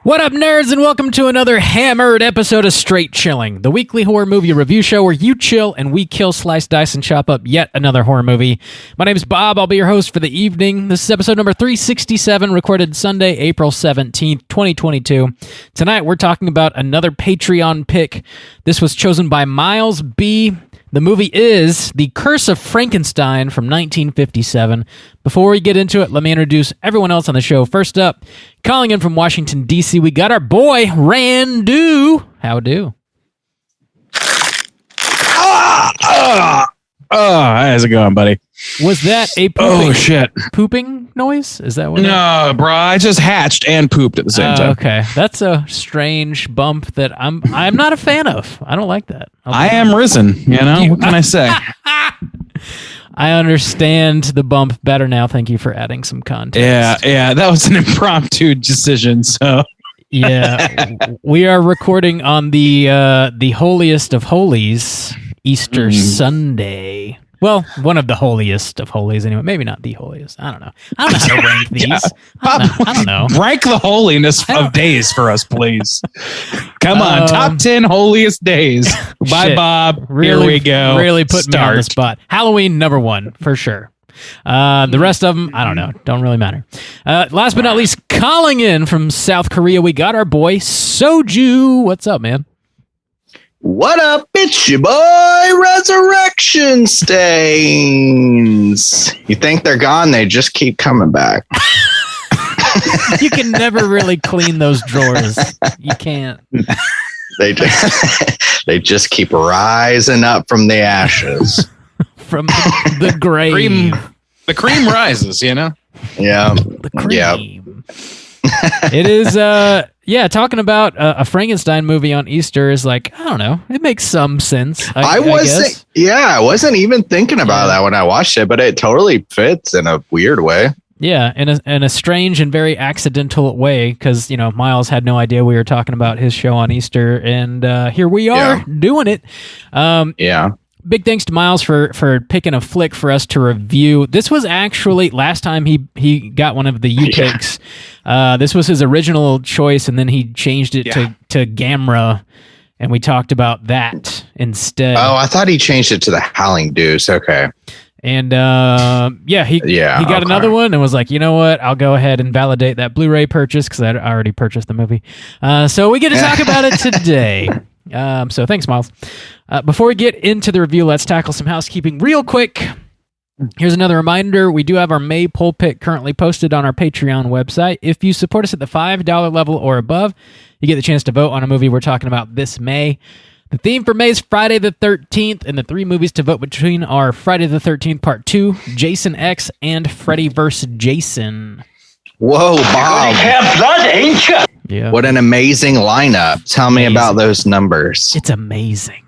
What up, nerds, and welcome to another hammered episode of Straight Chilling, the weekly horror movie review show where you chill and we kill, slice, dice, and chop up yet another horror movie. My name is Bob. I'll be your host for the evening. This is episode number 367, recorded Sunday, April 17th, 2022. Tonight, we're talking about another Patreon pick. This was chosen by Miles B. The movie is The Curse of Frankenstein from 1957. Before we get into it, let me introduce everyone else on the show. First up, calling in from Washington, D.C., we got our boy, Randu. How do? How's it going, buddy? Was that a pooping noise? Is that what? No, bro. I just hatched and pooped at the same time. Okay, that's a strange bump that I'm not a fan of. I don't like that. I am risen. You know what can I say? I understand the bump better now. Thank you for adding some context. Yeah. That was an impromptu decision. So yeah, we are recording on the holiest of holies, Easter Sunday. Well, one of the holiest of holies, anyway. Maybe not the holiest. I don't know. I don't know how to rank these. Yeah. I don't know. Rank the holiness of days for us, please. Come on, top 10 holiest days. Bye, Bob. Really, here we go. Really put me on the spot. Halloween, number one, for sure. The rest of them, I don't know. Don't really matter. Last but not least, calling in from South Korea, we got our boy, Soju. What's up, man? What up? It's your boy, Resurrection Stains. You think they're gone? They just keep coming back. You can never really clean those drawers. You can't. They just keep rising up from the ashes. From the grave. The cream rises, you know? Yeah. The cream. Yeah. It is, talking about a Frankenstein movie on Easter is like, I don't know. It makes some sense. I wasn't even thinking about that when I watched it, but it totally fits in a weird way. Yeah, in a strange and very accidental way, because, Miles had no idea we were talking about his show on Easter, and here we are doing it. Big thanks to Miles for picking a flick for us to review. This was actually, last time he got one of the picks. This was his original choice, and then he changed it to Gamera, and we talked about that instead. Oh, I thought he changed it to the Howling Deuce. Okay. And he got another one and was like, you know what? I'll go ahead and validate that Blu-ray purchase because I already purchased the movie. So we get to talk about it today. So thanks, Miles. Before we get into the review, let's tackle some housekeeping real quick. Here's another reminder. We do have our May poll pick currently posted on our Patreon website. If you support us at the $5 level or above, you get the chance to vote on a movie we're talking about this May. The theme for May is Friday the 13th, and the three movies to vote between are Friday the 13th Part 2, Jason X, and Freddy vs. Jason. Whoa, Bob. You have blood, ain't you? Yeah. What an amazing lineup. Tell me about those numbers. It's amazing.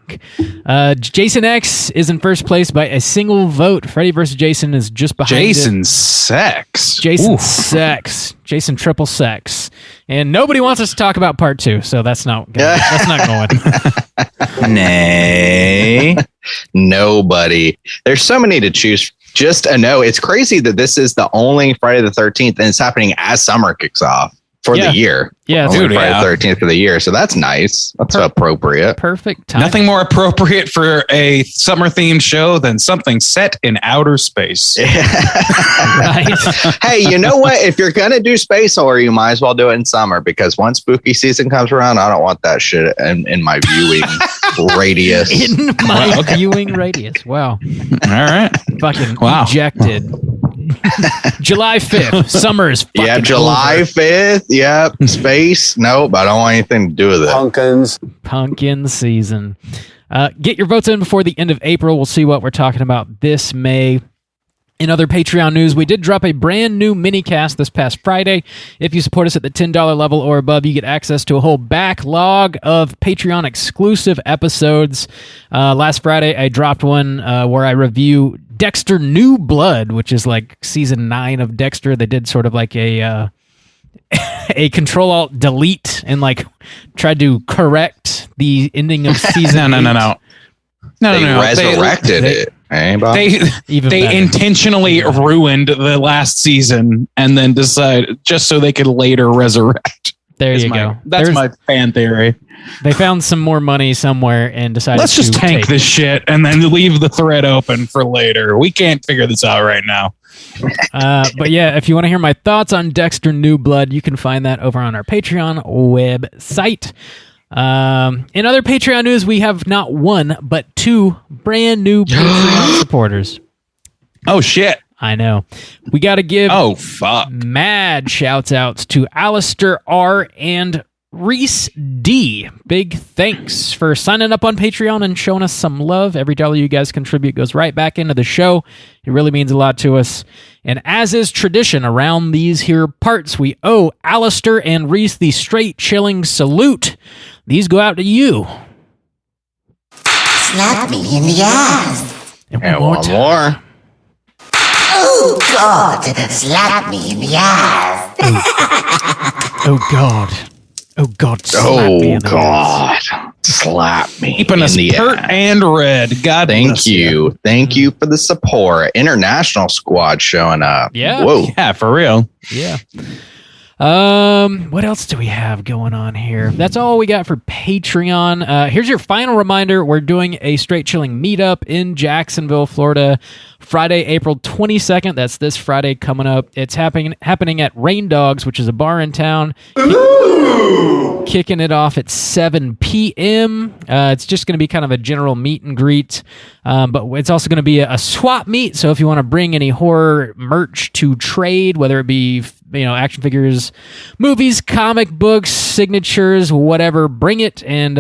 Jason X is in first place by a single vote. Freddy vs. Jason is just behind Jason it. Sex. Jason Sex. Jason triple sex. And nobody wants us to talk about part 2, so that's not going. Nay. Nobody. There's so many to choose. Just a no. It's crazy that this is the only Friday the 13th, and it's happening as summer kicks off for the year. Yeah, only Friday the 13th for the year. So that's nice. That's appropriate. Perfect time. Nothing more appropriate for a summer-themed show than something set in outer space. Right. Hey, you know what? If you're going to do space horror, you might as well do it in summer, because once spooky season comes around, I don't want that shit in my viewing radius. In my viewing radius. Wow. All right. Fucking ejected. July 5th. Summer is fucking July over. 5th. Yep. Space. Nope. I don't want anything to do with it. Pumpkin season. Get your votes in before the end of April. We'll see what we're talking about this May. In other Patreon news, we did drop a brand new mini-cast this past Friday. If you support us at the $10 level or above, you get access to a whole backlog of Patreon-exclusive episodes. Last Friday, I dropped one where I review Dexter New Blood, which is like season 9 of Dexter. They did sort of like a Control-Alt-Delete and like tried to correct the ending of season 8. No. They resurrected it. Hey, Bob. They intentionally ruined the last season and then decided just so they could later resurrect. There you go. That's my fan theory. They found some more money somewhere and decided let's just tank this shit and then leave the thread open for later. We can't figure this out right now. But yeah, if you want to hear my thoughts on Dexter New Blood, you can find that over on our Patreon website. In other Patreon news, we have not one, but two brand new Patreon supporters. Oh, shit. I know. We got to give mad shouts outs to Alistair R. and Reese D. Big thanks for signing up on Patreon and showing us some love. Every dollar you guys contribute goes right back into the show. It really means a lot to us. And as is tradition around these here parts, we owe Alistair and Reese the straight chilling salute. These go out to you. Slap me in the ass. And one more. Oh, God. Slap me in the ass. Oh, God. Oh, God. Slap me in the ass. Slap me. Keeping us pert and red. God thank you. Thank you for the support. International squad showing up. Yeah. Whoa. Yeah, for real. Yeah. What else do we have going on here? That's all we got for Patreon. Here's your final reminder. We're doing a Straight Chilling meetup in Jacksonville, Florida, Friday, April 22nd. That's this Friday coming up. It's happening at Rain Dogs, which is a bar in town. Kicking it off at 7 p.m. It's just going to be kind of a general meet and greet, but it's also going to be a swap meet. So if you want to bring any horror merch to trade, whether it be action figures, movies, comic books, signatures, whatever, bring it, and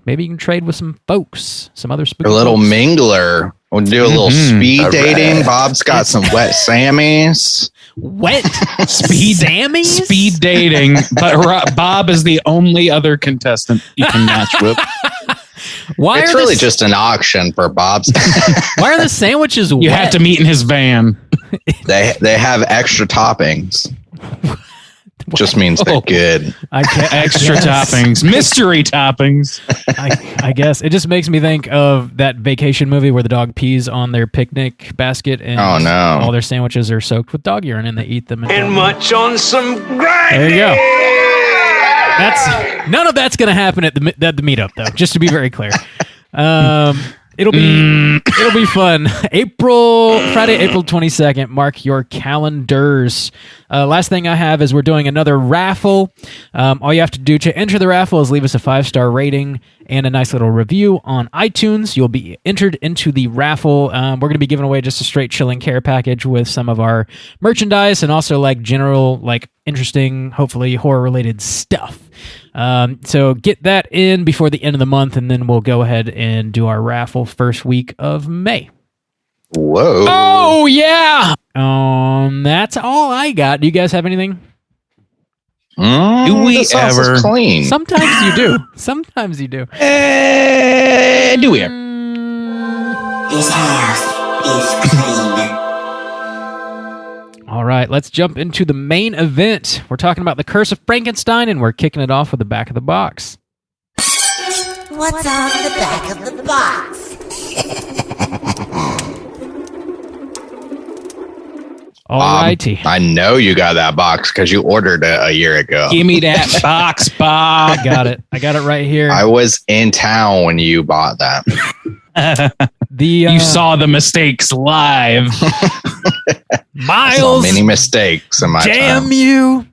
maybe you can trade with some folks, some other spooky A little folks. Mingler. We'll do a little speed dating. Bob's got some wet Sammies. Wet Sammies? Speed dating, but Bob is the only other contestant you can match with. It's really just an auction for Bob's. Why are the sandwiches wet? You have to meet in his van. They have extra toppings. Just means they're good. Extra toppings. Mystery toppings. I guess. It just makes me think of that vacation movie where the dog pees on their picnic basket and all their sandwiches are soaked with dog urine and they eat them. And much on some gravy. There you go. None of that's going to happen at the meetup, though, just to be very clear. It'll be fun. Friday, April 22nd. Mark your calendars. Last thing I have is we're doing another raffle. All you have to do to enter the raffle is leave us a 5-star rating and a nice little review on iTunes. You'll be entered into the raffle. We're going to be giving away just a straight chilling care package with some of our merchandise and also general interesting, hopefully horror related stuff. So get that in before the end of the month, and then we'll go ahead and do our raffle first week of May. Whoa. Oh, yeah. That's all I got. Do you guys have anything? Do we ever? Clean. Sometimes you do. Sometimes you do. Do we ever? This house is clean. All right, let's jump into the main event. We're talking about the Curse of Frankenstein, and we're kicking it off with the back of the box. What's on the back of the box? All righty. I know you got that box because you ordered it a year ago. Give me that box, Bob. I got it. I got it right here. I was in town when you bought that. You saw the mistakes live. Miles, many mistakes in my damn time. you.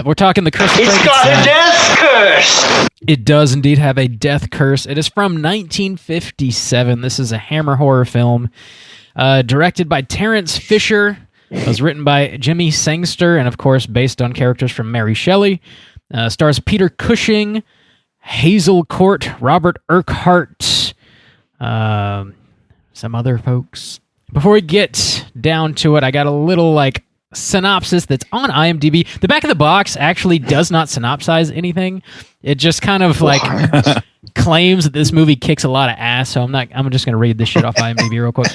We're talking the Curse of Frankenstein. It's got a death curse. It does indeed have a death curse. It is from 1957. This is a Hammer horror film. Directed by Terence Fisher. It was written by Jimmy Sangster and, of course, based on characters from Mary Shelley. Stars Peter Cushing, Hazel Court, Robert Urquhart, some other folks. Before we get down to it, I got a little synopsis that's on IMDb. The back of the box actually does not synopsize anything. It just kind of claims that this movie kicks a lot of ass. So I'm just going to read this shit off IMDb real quick.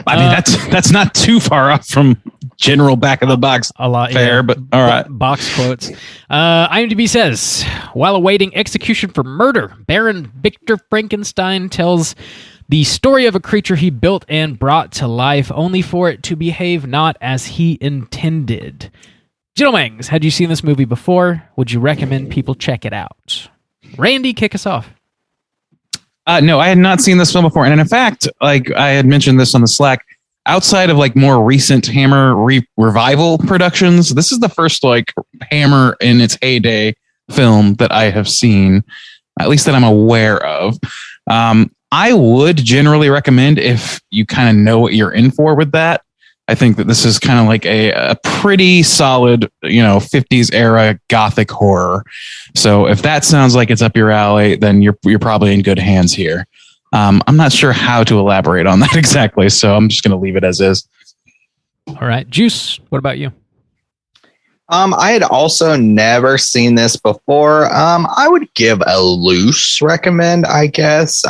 I mean, that's not too far off from general back of the box a lot fair, yeah. but all right. Box quotes. IMDb says, while awaiting execution for murder, Baron Victor Frankenstein tells The story of a creature he built and brought to life, only for it to behave not as he intended. Gentlemen, had you seen this movie before? Would you recommend people check it out? Randy, kick us off. No, I had not seen this film before. And in fact, like I had mentioned this on the Slack, outside of like more recent Hammer revival productions, this is the first like Hammer in its heyday film that I have seen, at least that I'm aware of. I would generally recommend, if you kind of know what you're in for with that, I think that this is kind of like a pretty solid, 50s era gothic horror. So if that sounds like it's up your alley, then you're probably in good hands here. I'm not sure how to elaborate on that exactly, so I'm just going to leave it as is. All right. Juice, what about you? I had also never seen this before. I would give a loose recommend, I guess.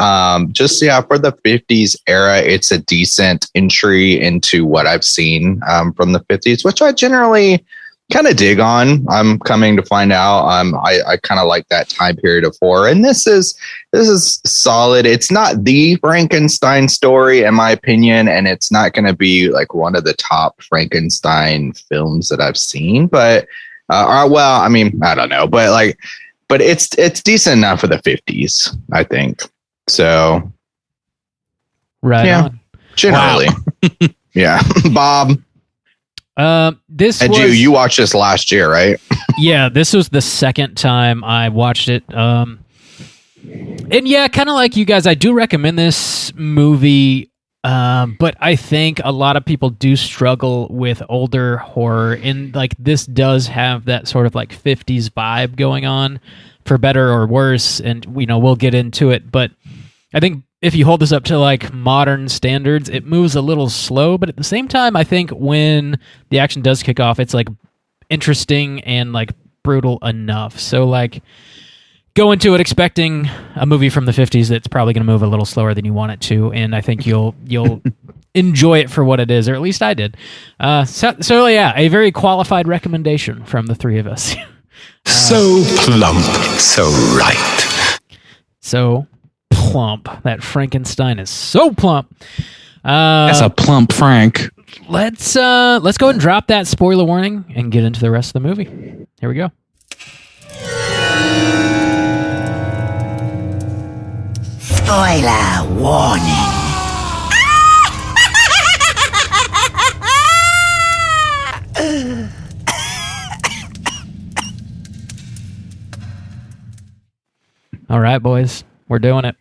Just for the 50s era, it's a decent entry into what I've seen from the 50s, which I generally kind of dig on. I'm coming to find out. I kind of like that time period of horror, and this is solid. It's not the Frankenstein story, in my opinion, and it's not going to be like one of the top Frankenstein films that I've seen. But I don't know, but it's decent enough for the 50s, I think. So, right, yeah, on. Generally, wow. Yeah, Bob. You watched this last year, right? Yeah, this was the second time I watched it. And yeah, kind of like you guys, I do recommend this movie, but I think a lot of people do struggle with older horror, and like this does have that sort of like 50s vibe going on, for better or worse, and we'll get into it, but I think if you hold this up to like modern standards, it moves a little slow, but at the same time, I think when the action does kick off, it's like interesting and like brutal enough. So like go into it expecting a movie from the 50s that's probably going to move a little slower than you want it to, and I think you'll enjoy it for what it is, or at least I did. So yeah, a very qualified recommendation from the three of us. So plump, so right. So plump. That Frankenstein is so plump. That's a plump Frank. Let's go ahead and drop that spoiler warning and get into the rest of the movie. Here we go. Spoiler warning. All right, boys. We're doing it.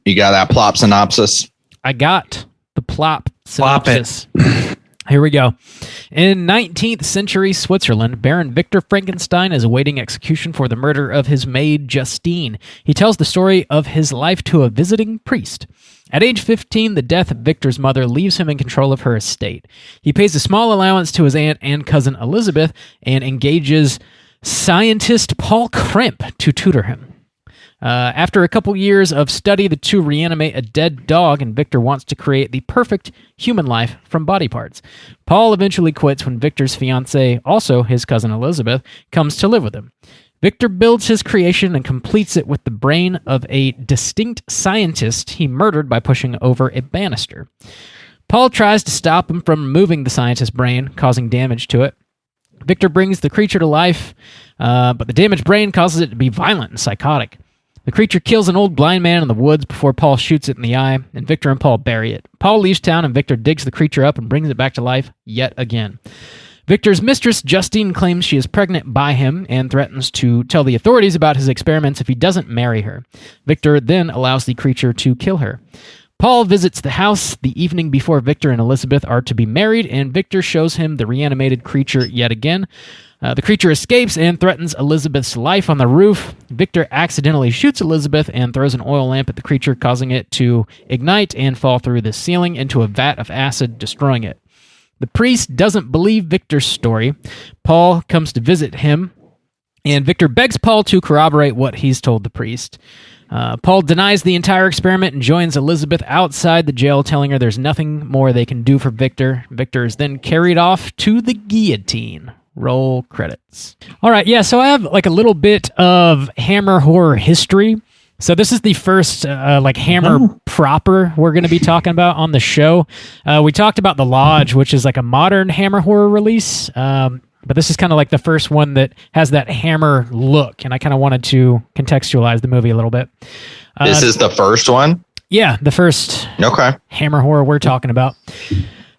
You got that plot synopsis? I got the plot synopsis. Here we go. In 19th century Switzerland, Baron Victor Frankenstein is awaiting execution for the murder of his maid, Justine. He tells the story of his life to a visiting priest. At age 15, the death of Victor's mother leaves him in control of her estate. He pays a small allowance to his aunt and cousin Elizabeth and engages scientist Paul Crimp to tutor him. After a couple years of study, the two reanimate a dead dog, and Victor wants to create the perfect human life from body parts. Paul eventually quits when Victor's fiancée, also his cousin Elizabeth, comes to live with him. Victor builds his creation and completes it with the brain of a distinct scientist he murdered by pushing over a banister. Paul tries to stop him from removing the scientist's brain, causing damage to it. Victor brings the creature to life, but the damaged brain causes it to be violent and psychotic. The creature kills an old blind man in the woods before Paul shoots it in the eye, and Victor and Paul bury it. Paul leaves town, and Victor digs the creature up and brings it back to life yet again. Victor's mistress, Justine, claims she is pregnant by him and threatens to tell the authorities about his experiments if he doesn't marry her. Victor then allows the creature to kill her. Paul visits the house the evening before Victor and Elizabeth are to be married, and Victor shows him the reanimated creature yet again. The creature escapes and threatens Elizabeth's life on the roof. Victor accidentally shoots Elizabeth and throws an oil lamp at the creature, causing it to ignite and fall through the ceiling into a vat of acid, destroying it. The priest doesn't believe Victor's story. Paul comes to visit him, and Victor begs Paul to corroborate what he's told the priest. Paul denies the entire experiment and joins Elizabeth outside the jail, telling her there's nothing more they can do for Victor. Victor is then carried off to the guillotine. Roll credits. All right, yeah, so I have like a little bit of Hammer horror history. So this is the first like Hammer proper we're going to be talking about on the show. We talked about The Lodge, which is like a modern Hammer horror release. But this is kind of like the first one that has that Hammer look, and I kind of wanted to contextualize the movie a little bit. This is the first one? Yeah, the first Okay. Hammer horror we're talking about.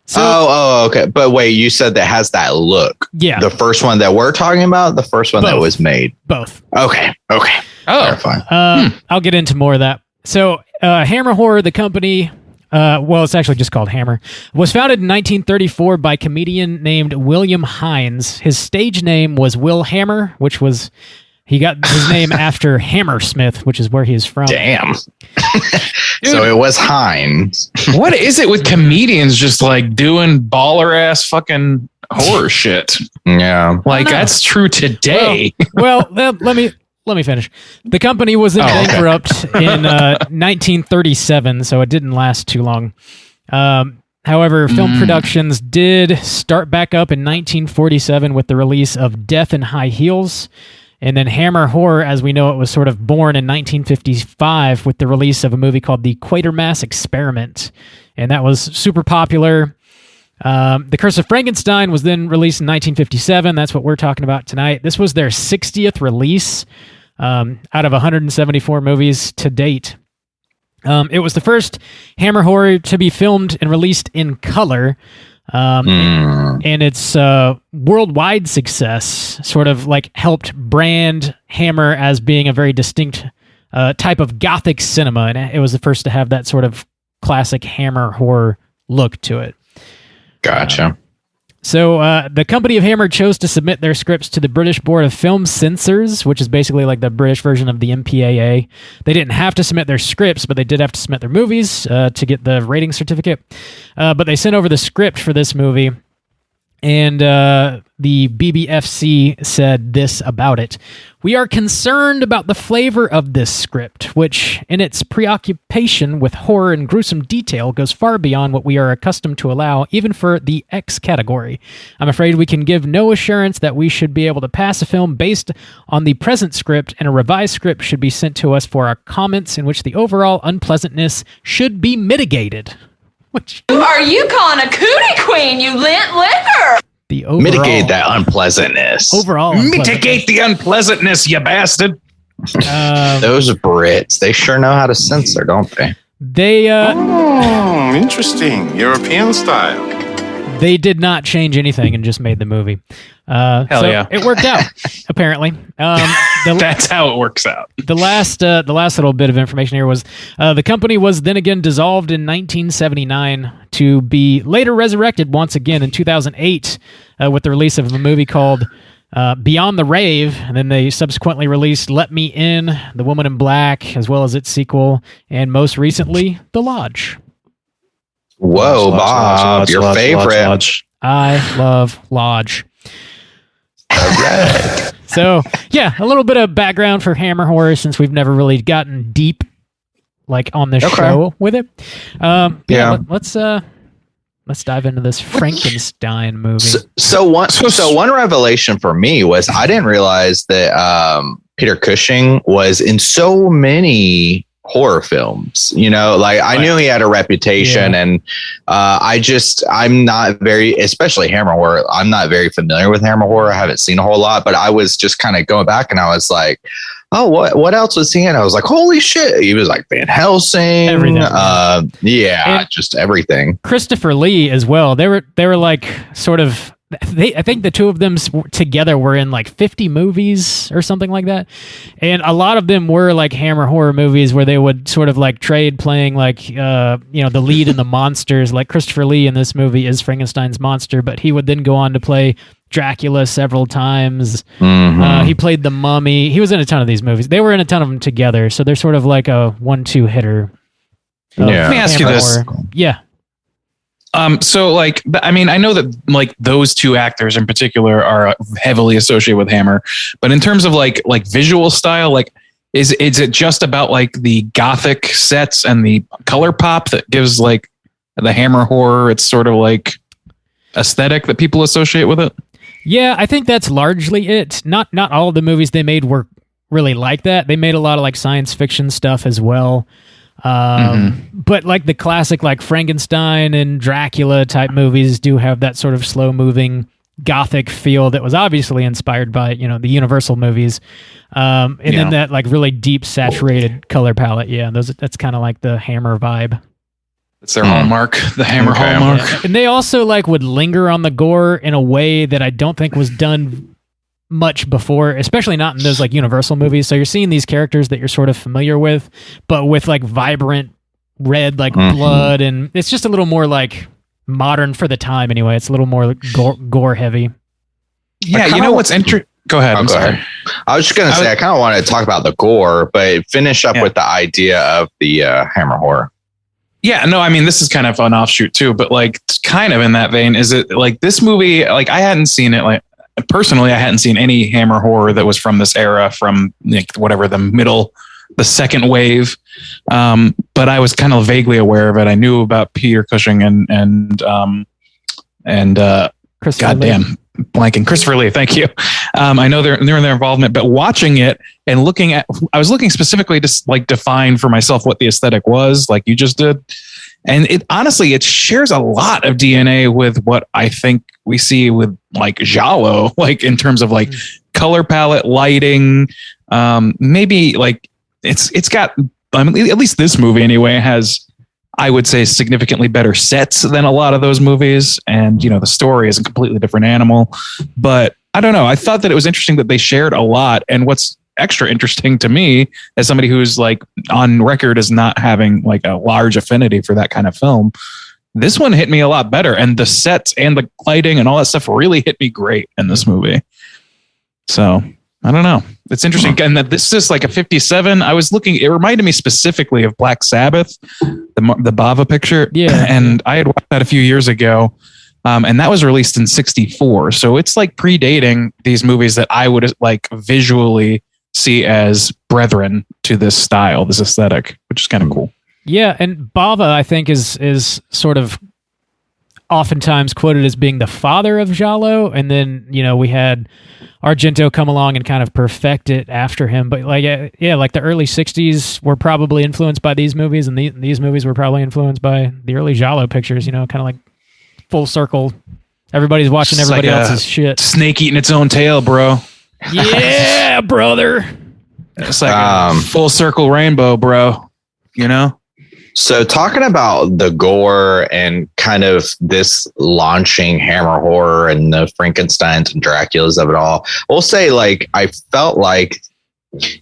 So, okay. But wait, you said that has that look. Yeah. The first one that we're talking about, the first one that was made. Both. Okay. Oh, fine. I'll get into more of that. So, Hammer Horror, the company, well, it's actually just called Hammer, was founded in 1934 by a comedian named William Hines. His stage name was Will Hammer, which was, he got his name after Hammersmith, which is where he is from. Damn. So it was Hines. what is it with comedians just like doing baller ass fucking horror shit? Yeah. Like that's true today. Well, let me finish. The company was in bankrupt in 1937, so it didn't last too long. However, film productions did start back up in 1947 with the release of Death in High Heels. And then Hammer Horror, as we know it, was sort of born in 1955 with the release of a movie called The Quatermass Experiment. And that was super popular. The Curse of Frankenstein was then released in 1957. That's what we're talking about tonight. This was their 60th release out of 174 movies to date. It was the first Hammer horror to be filmed and released in color. And its worldwide success sort of like helped brand Hammer as being a very distinct type of gothic cinema. And it was the first to have that sort of classic Hammer horror look to it. Gotcha. So the company of Hammer chose to submit their scripts to the British Board of Film Censors, which is basically like the British version of the MPAA. They didn't have to submit their scripts, but they did have to submit their movies to get the rating certificate. But they sent over the script for this movie, and the BBFC said this about it. We are concerned about the flavor of this script, which, in its preoccupation with horror and gruesome detail, goes far beyond what we are accustomed to allow, even for the X category. I'm afraid we can give no assurance that we should be able to pass a film based on the present script, and a revised script should be sent to us for our comments, in which the overall unpleasantness should be mitigated. Which Who are you calling a cootie queen, you lint liquor? the overall, Mitigate that unpleasantness. Overall, Mitigate the unpleasantness, you bastard. Those Brits, they sure know how to censor, don't they? They Interesting. European style. they did not change anything and just made the movie. Hell So yeah. it worked out apparently. That's how it works out. The last little bit of information here was the company was then again dissolved in 1979 to be later resurrected once again in 2008 with the release of a movie called Beyond the Rave, and then they subsequently released Let Me In, The Woman in Black, as well as its sequel, and most recently, The Lodge. Whoa, Bob, your favorite. Lodge. I love Lodge. All right. So, yeah, a little bit of background for Hammer Horror since we've never really gotten deep like on the show with it. Yeah. Let's dive into this Frankenstein movie. So one revelation for me was I didn't realize that Peter Cushing was in so many horror films. You know, like I knew he had a reputation, and I'm not very, especially Hammer horror. I'm not very familiar with Hammer horror. I haven't seen a whole lot, but I was just kind of going back, and I was like, oh, what else was he in? I was like, holy shit. He was like Van Helsing. Everything. And just everything. Christopher Lee as well. They were like sort of, I think the two of them together were in like 50 movies or something like that. And a lot of them were like Hammer horror movies where they would sort of like trade playing like, the lead in the monsters. Like Christopher Lee in this movie is Frankenstein's monster, but he would then go on to play Dracula several times. He played the Mummy. He was in a ton of these movies. They were in a ton of them together. So they're sort of like a 1-2 hitter. Yeah. Let me ask you this. Yeah. So like, I mean, I know that like those two actors in particular are heavily associated with Hammer, but in terms of like visual style, like is it just about like the gothic sets and the color pop that gives like the Hammer horror its sort of like aesthetic that people associate with it? Yeah, I think that's largely it. Not all of the movies they made were really like that. They made a lot of like science fiction stuff as well. But like the classic like Frankenstein and Dracula type movies do have that sort of slow moving gothic feel that was obviously inspired by, you know, the Universal movies. Then that like really deep saturated color palette. Yeah, that's kind of like the Hammer vibe. It's their hallmark, the Hammer hallmark. Yeah. And they also like would linger on the gore in a way that I don't think was done much before, especially not in those like Universal movies. So you're seeing these characters that you're sort of familiar with, but with like vibrant red like blood, and it's just a little more like modern for the time anyway. It's a little more gore heavy. Yeah, you know what's interesting? Go ahead. I'm sorry. I was just going to say, I kind of want to talk about the gore, but finish up with the idea of the Hammer horror. Yeah, no, I mean, this is kind of an offshoot too, but like kind of in that vein. Is it like this movie? Like I hadn't seen it. Like personally, I hadn't seen any Hammer horror that was from this era, from like whatever the second wave. But I was kind of vaguely aware of it. I knew about Peter Cushing and goddamn blanking Christopher Lee. Thank you. I know they're in their involvement, but watching it and I was looking specifically to like define for myself what the aesthetic was, like you just did. And it honestly, it shares a lot of DNA with what I think we see with like Giallo, like in terms of like color palette, lighting, maybe like it's got, I mean, at least this movie anyway has, I would say, significantly better sets than a lot of those movies. And, you know, the story is a completely different animal, but I don't know. I thought that it was interesting that they shared a lot. And what's extra interesting to me as somebody who's like on record as not having like a large affinity for that kind of film, this one hit me a lot better. And the sets and the lighting and all that stuff really hit me great in this movie. So I don't know. It's interesting. And that this is like a 57. I was looking, it reminded me specifically of Black Sabbath, the Bava picture. Yeah. And I had watched that a few years ago. And that was released in 64. So it's like predating these movies that I would like visually see as brethren to this style, this aesthetic, which is kind of cool. Yeah. And Bava, I think, is sort of oftentimes quoted as being the father of Giallo. And then, you know, we had Argento come along and kind of perfect it after him. But like, yeah, like the early 60s were probably influenced by these movies, and these movies were probably influenced by the early Giallo pictures, you know, kind of like full circle. Everybody's watching It's everybody like else's shit. Snake eating its own tail, bro. Yeah, brother. It's like a full circle rainbow, bro. You know? So talking about the gore and kind of this launching Hammer horror and the Frankensteins and Draculas of it all, we'll say like I felt like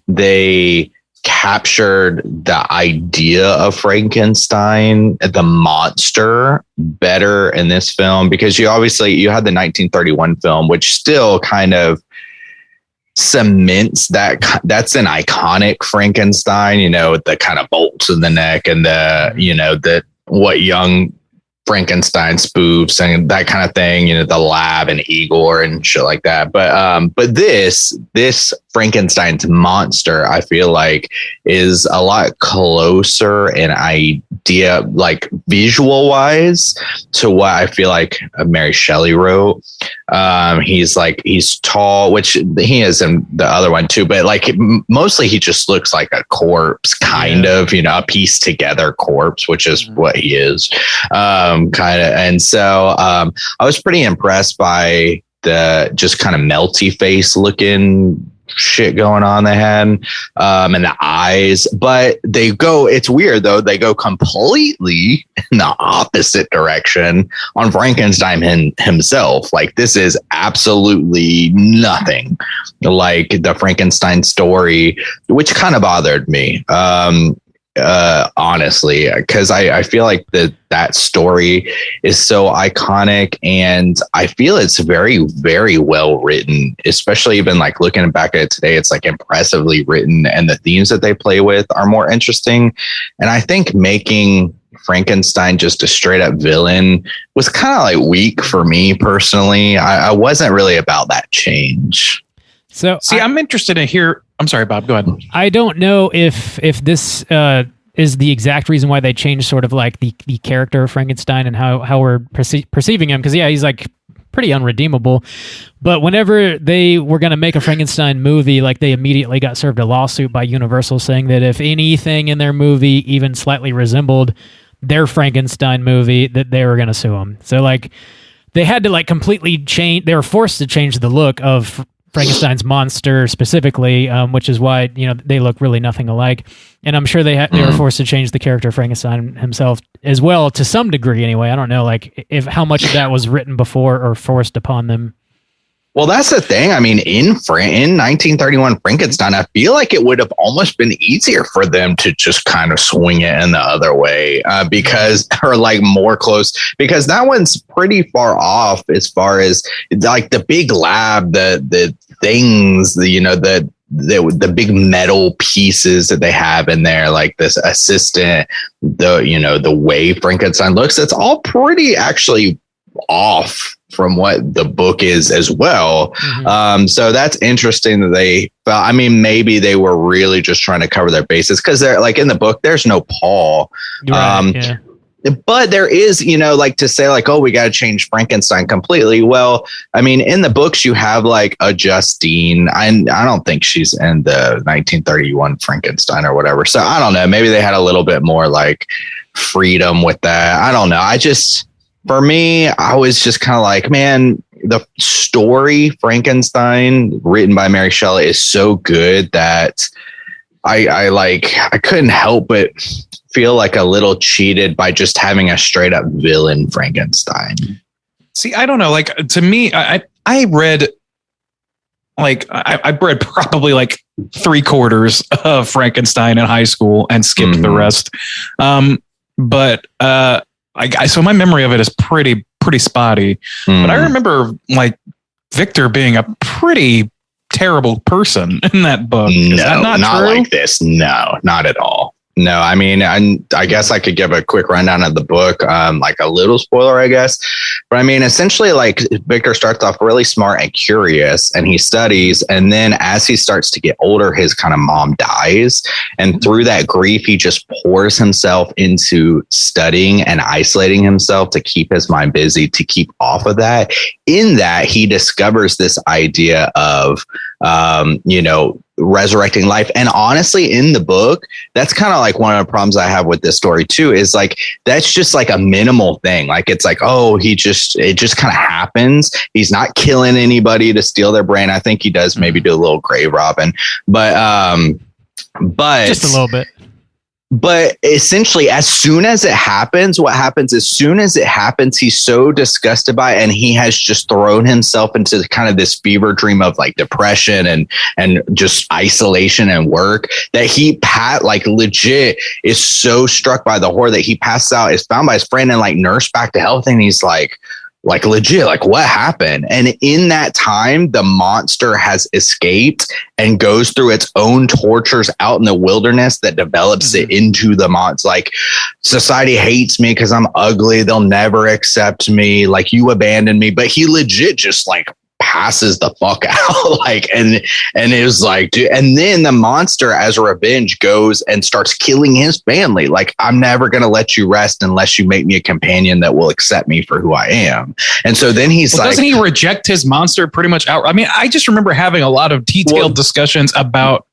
they captured the idea of Frankenstein, the monster, better in this film, because you had the 1931 film, which still kind of cements that's an iconic Frankenstein, you know, with the kind of bolts in the neck and the, you know, what Young Frankenstein spoofs and that kind of thing, you know, the lab and Igor and shit like that. But this Frankenstein's monster, I feel like, is a lot closer in idea, like visual wise, to what I feel like Mary Shelley wrote. He's tall, which he is in the other one too, but like mostly he just looks like a corpse, kind of, you know, a pieced together corpse, which is what he is, kind of. And so I was pretty impressed by the just kind of melty face looking shit going on they had, and the eyes, but it's weird though, they go completely in the opposite direction on Frankenstein himself. Like this is absolutely nothing like the Frankenstein story, which kind of bothered me, honestly, because I feel like that story is so iconic, and I feel it's very, very well written, especially even like looking back at it today, it's like impressively written, and the themes that they play with are more interesting. And I think making Frankenstein just a straight up villain was kind of like weak for me personally. I wasn't really about that change. So I'm interested in here. I'm sorry, Bob, go ahead. I don't know if this is the exact reason why they changed sort of like the character of Frankenstein and how we're perceiving him. Because, yeah, he's like pretty unredeemable. But whenever they were going to make a Frankenstein movie, like they immediately got served a lawsuit by Universal saying that if anything in their movie even slightly resembled their Frankenstein movie, that they were going to sue them. So like they had to like completely change. They were forced to change the look of Frankenstein's monster specifically, which is why they look really nothing alike. And I'm sure they were forced to change the character of Frankenstein himself as well to some degree. Anyway, I don't know like if how much of that was written before or forced upon them. Well, that's the thing. I mean, in 1931 Frankenstein, I feel like it would have almost been easier for them to just kind of swing it in the other way because that one's pretty far off as far as like the big lab, the things, the big metal pieces that they have in there, like this assistant, the way Frankenstein looks, it's all pretty actually off from what the book is as well. So that's interesting that maybe they were really just trying to cover their bases because they're like in the book, there's no Paul. Right, but there is, like to say like, oh, we got to change Frankenstein completely. Well, I mean, in the books, you have like a Justine. I don't think she's in the 1931 Frankenstein or whatever. So I don't know. Maybe they had a little bit more like freedom with that. I don't know. For me, I was just kind of like, man, the story Frankenstein written by Mary Shelley is so good that I couldn't help but feel like a little cheated by just having a straight up villain Frankenstein. See, I don't know. Like to me, I read like I read probably like 3/4 of Frankenstein in high school and skipped the rest. So my memory of it is pretty spotty, but I remember like Victor being a pretty terrible person in that book. Is that not true? Like this. No, not at all. No, I mean, I guess I could give a quick rundown of the book, like a little spoiler, I guess. But I mean, essentially, like Victor starts off really smart and curious, and he studies. And then as he starts to get older, his kind of mom dies. And through that grief, he just pours himself into studying and isolating himself to keep his mind busy, to keep off of that. In that, he discovers this idea of, resurrecting life. And honestly, in the book, that's kind of like one of the problems I have with this story too, is like, that's just like a minimal thing. Like, it's like, oh, it just kind of happens. He's not killing anybody to steal their brain. I think he does maybe do a little grave robbing, but just a little bit. But essentially, as soon as it happens, he's so disgusted by it, and he has just thrown himself into kind of this fever dream of like depression and just isolation and work that he legit is so struck by the horror that he passes out, is found by his friend and like nursed back to health. And he's like legit, like what happened? And in that time, the monster has escaped and goes through its own tortures out in the wilderness that develops it into the monster. Like, society hates me because I'm ugly. They'll never accept me. Like, you abandoned me. But he legit just like passes the fuck out. Like, and it was like, dude, and then the monster as a revenge goes and starts killing his family. Like, I'm never going to let you rest unless you make me a companion that will accept me for who I am. And so then he's like, doesn't he reject his monster pretty much out? I mean, I just remember having a lot of detailed discussions about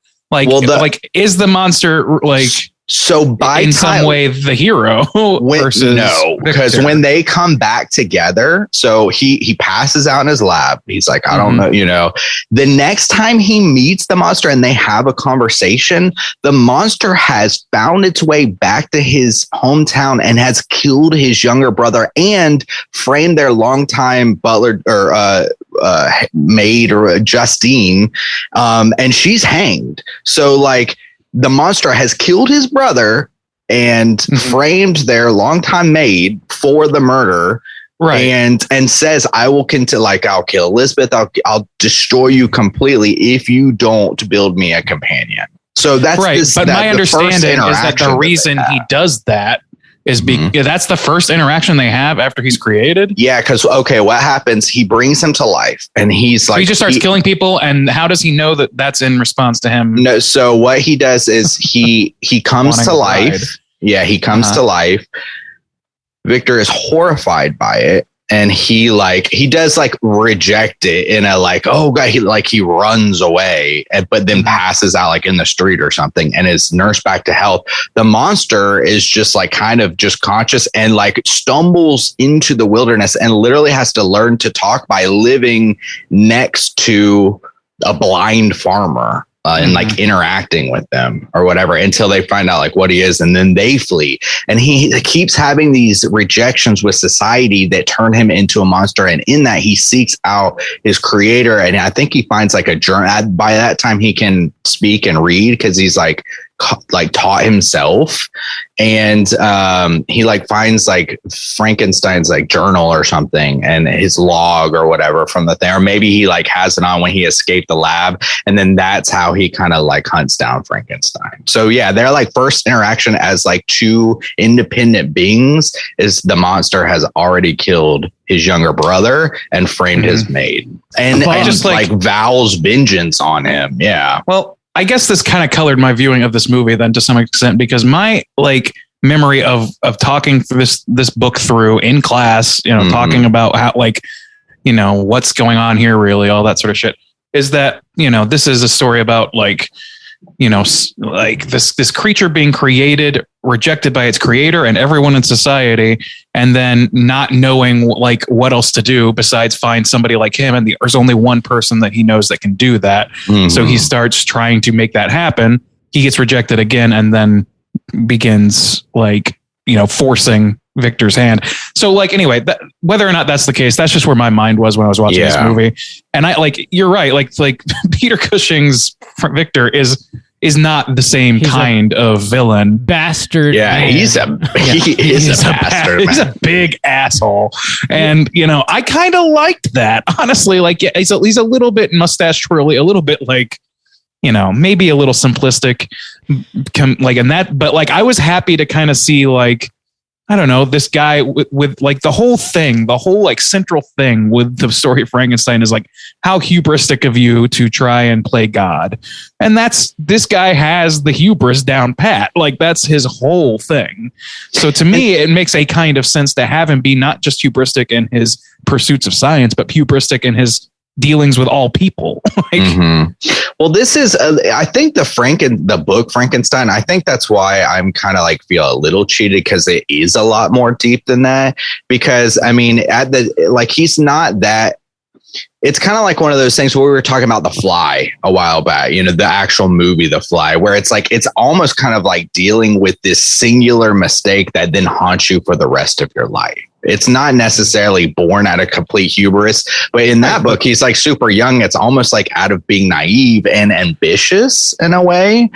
is the monster like, so by in some way the hero versus no, because Victor. when they come back together, so he passes out in his lab. He's like, I don't know, the next time he meets the monster and they have a conversation, the monster has found its way back to his hometown and has killed his younger brother and framed their longtime butler or maid or Justine, and she's hanged. So like, the monster has killed his brother and framed their longtime maid for the murder. Right. And says, I will I'll kill Elizabeth. I'll destroy you completely if you don't build me a companion. So that's right. But my understanding is that the reason he does that is because that's the first interaction they have after he's created. Yeah, because what happens? He brings him to life, and he's like, so he just starts killing people. And how does he know that that's in response to him? No, so what he does is he comes to life. Yeah, he comes to life. Victor is horrified by it, and he does like reject it in a like, oh god, he runs away, but then passes out like in the street or something and is nursed back to health. The monster is just like kind of just conscious and like stumbles into the wilderness and literally has to learn to talk by living next to a blind farmer. And like interacting with them or whatever until they find out like what he is, and then they flee. And he keeps having these rejections with society that turn him into a monster. And in that, he seeks out his creator. And I think he finds like a journal. By that time, he can speak and read because he's like taught himself. And he like finds like Frankenstein's like journal or something and his log or whatever from the thing, or maybe he like has it on when he escaped the lab, and then that's how he kind of like hunts down Frankenstein. So yeah, their like first interaction as like two independent beings is the monster has already killed his younger brother and framed his maid and just like vows vengeance on him. Yeah. Well, I guess this kind of colored my viewing of this movie then to some extent, because my like memory of talking through this book through in class, talking about how like, what's going on here, really, all that sort of shit, is that, this is a story about like, like this creature being created, rejected by its creator and everyone in society, and then not knowing like what else to do besides find somebody like him. And there's only one person that he knows that can do that. So he starts trying to make that happen. He gets rejected again, and then begins like, forcing Victor's hand. So like, anyway, whether or not that's the case, that's just where my mind was when I was watching this movie. And I like, you're right. Like Peter Cushing's Victor is not the same kind of villain. Bastard. Yeah, man. he is a bastard. He's a big asshole. And, I kind of liked that. Honestly, like, yeah, he's a little bit mustache twirly, a little bit like, maybe a little simplistic, like in that. But like, I was happy to kind of see like, I don't know, this guy with like the whole like central thing with the story of Frankenstein is like, how hubristic of you to try and play God. And this guy has the hubris down pat. Like that's his whole thing. So to me, it makes a kind of sense to have him be not just hubristic in his pursuits of science, but hubristic in his dealings with all people. Well, this is I think the book Frankenstein, I think that's why I'm kind of like feel a little cheated, because it is a lot more deep than that. Because I mean, he's not that. It's kind of like one of those things where we were talking about The Fly a while back, the actual movie, The Fly, where it's like, it's almost kind of like dealing with this singular mistake that then haunts you for the rest of your life. It's not necessarily born out of complete hubris, but in that book, he's like super young. It's almost like out of being naive and ambitious in a way,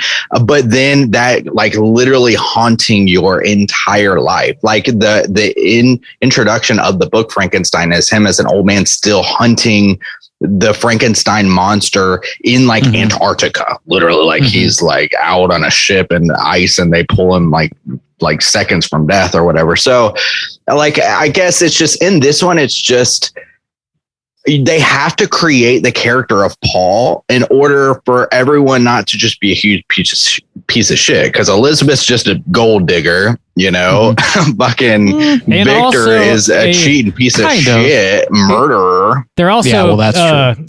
but then that like literally haunting your entire life. Like the introduction of the book Frankenstein is him as an old man still hunting the Frankenstein monster in like Antarctica, literally. Like he's like out on a ship in ice and they pull him like seconds from death or whatever. So like, I guess it's just in this one, it's just, they have to create the character of Paul in order for everyone not to just be a huge piece of shit. Because Elizabeth's just a gold digger, fucking Victor is a cheating piece of shit, murderer. They're also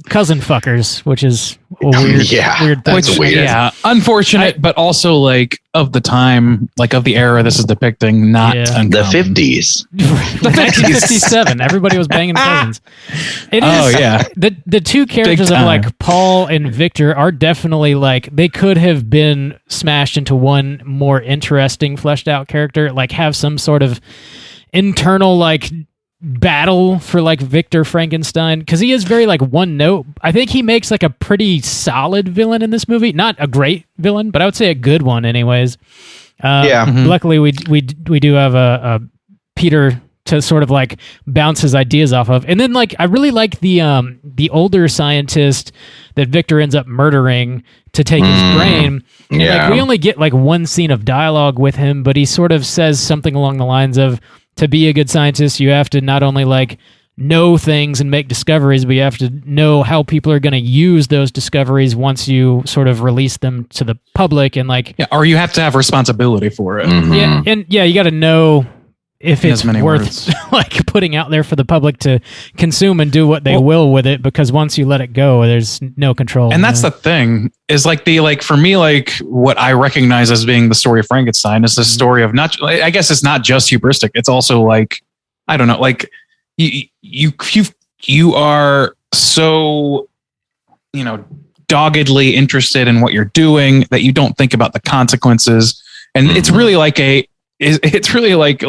cousin fuckers, which is a weird thing. That's weird. Yeah, unfortunate, but also like of the time, like of the era this is depicting, not uncommon. The 50s. 1957. Everybody was banging cousins. The two characters of like Paul and Victor are definitely like, they could have been smashed into one more interesting, fleshed out character, like have some sort of internal like battle for like Victor Frankenstein, because he is very like one note. I think he makes like a pretty solid villain in this movie, not a great villain, but I would say a good one anyways. Luckily we do have a Peter to sort of like bounce his ideas off of. And then like, I really like the older scientist that Victor ends up murdering to take his brain. And like, we only get like one scene of dialogue with him, but he sort of says something along the lines of, to be a good scientist, you have to not only like know things and make discoveries, but you have to know how people are going to use those discoveries once you sort of release them to the public. And like, or you have to have responsibility for it. You got to know if in it's as many worth words. like putting out there for the public to consume and do what they will with it, because once you let it go, there's no control. And that's the thing is like for me, like what I recognize as being the story of Frankenstein is the story of not, I guess it's not just hubristic. It's also like, I don't know, like you are so, doggedly interested in what you're doing that you don't think about the consequences. And it's really like it's really like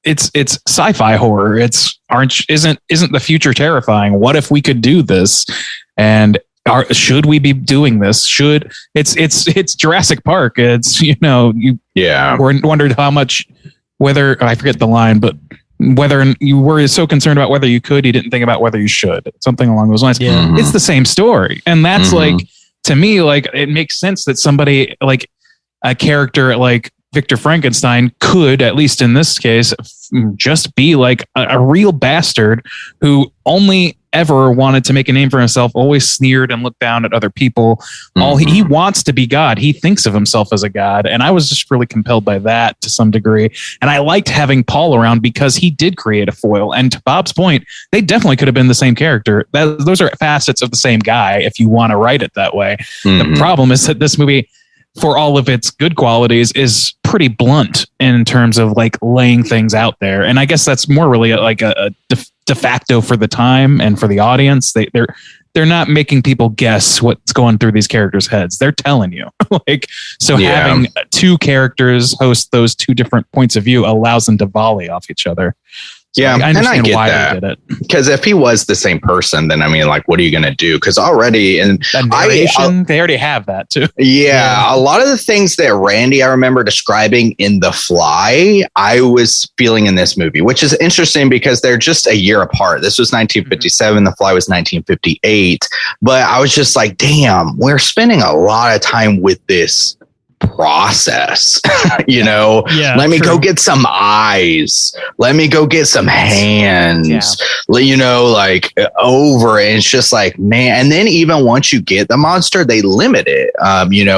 it's sci-fi horror. Isn't the future terrifying? What if we could do this? And should we be doing this? It's Jurassic Park. It's wondered how much, whether I forget the line, but whether you were so concerned about whether you could, you didn't think about whether you should. Something along those lines. Yeah. It's the same story, and that's like, to me, like it makes sense that somebody like a character like Victor Frankenstein could, at least in this case, just be like a real bastard who only ever wanted to make a name for himself, always sneered and looked down at other people. He wants to be God. He thinks of himself as a god. And I was just really compelled by that to some degree. And I liked having Paul around because he did create a foil. And to Bob's point, they definitely could have been the same character. Those are facets of the same guy if you want to write it that way. The problem is that this movie, for all of its good qualities, is pretty blunt in terms of like laying things out there. And I guess that's more really like a de facto for the time and for the audience. They're not making people guess what's going through these characters' heads. They're telling you. Having two characters host those two different points of view allows them to volley off each other. So I understand why they did it. Because if he was the same person, then I mean, like, what are you going to do? Because already they already have that too. Yeah, a lot of the things that Randy I remember describing in The Fly, I was feeling in this movie, which is interesting because they're just a year apart. This was 1957. The Fly was 1958. But I was just like, damn, we're spending a lot of time with this process. Let me go get some eyes, let me go get some hands, over it. It's just like, man. And then even once you get the monster, they limit it.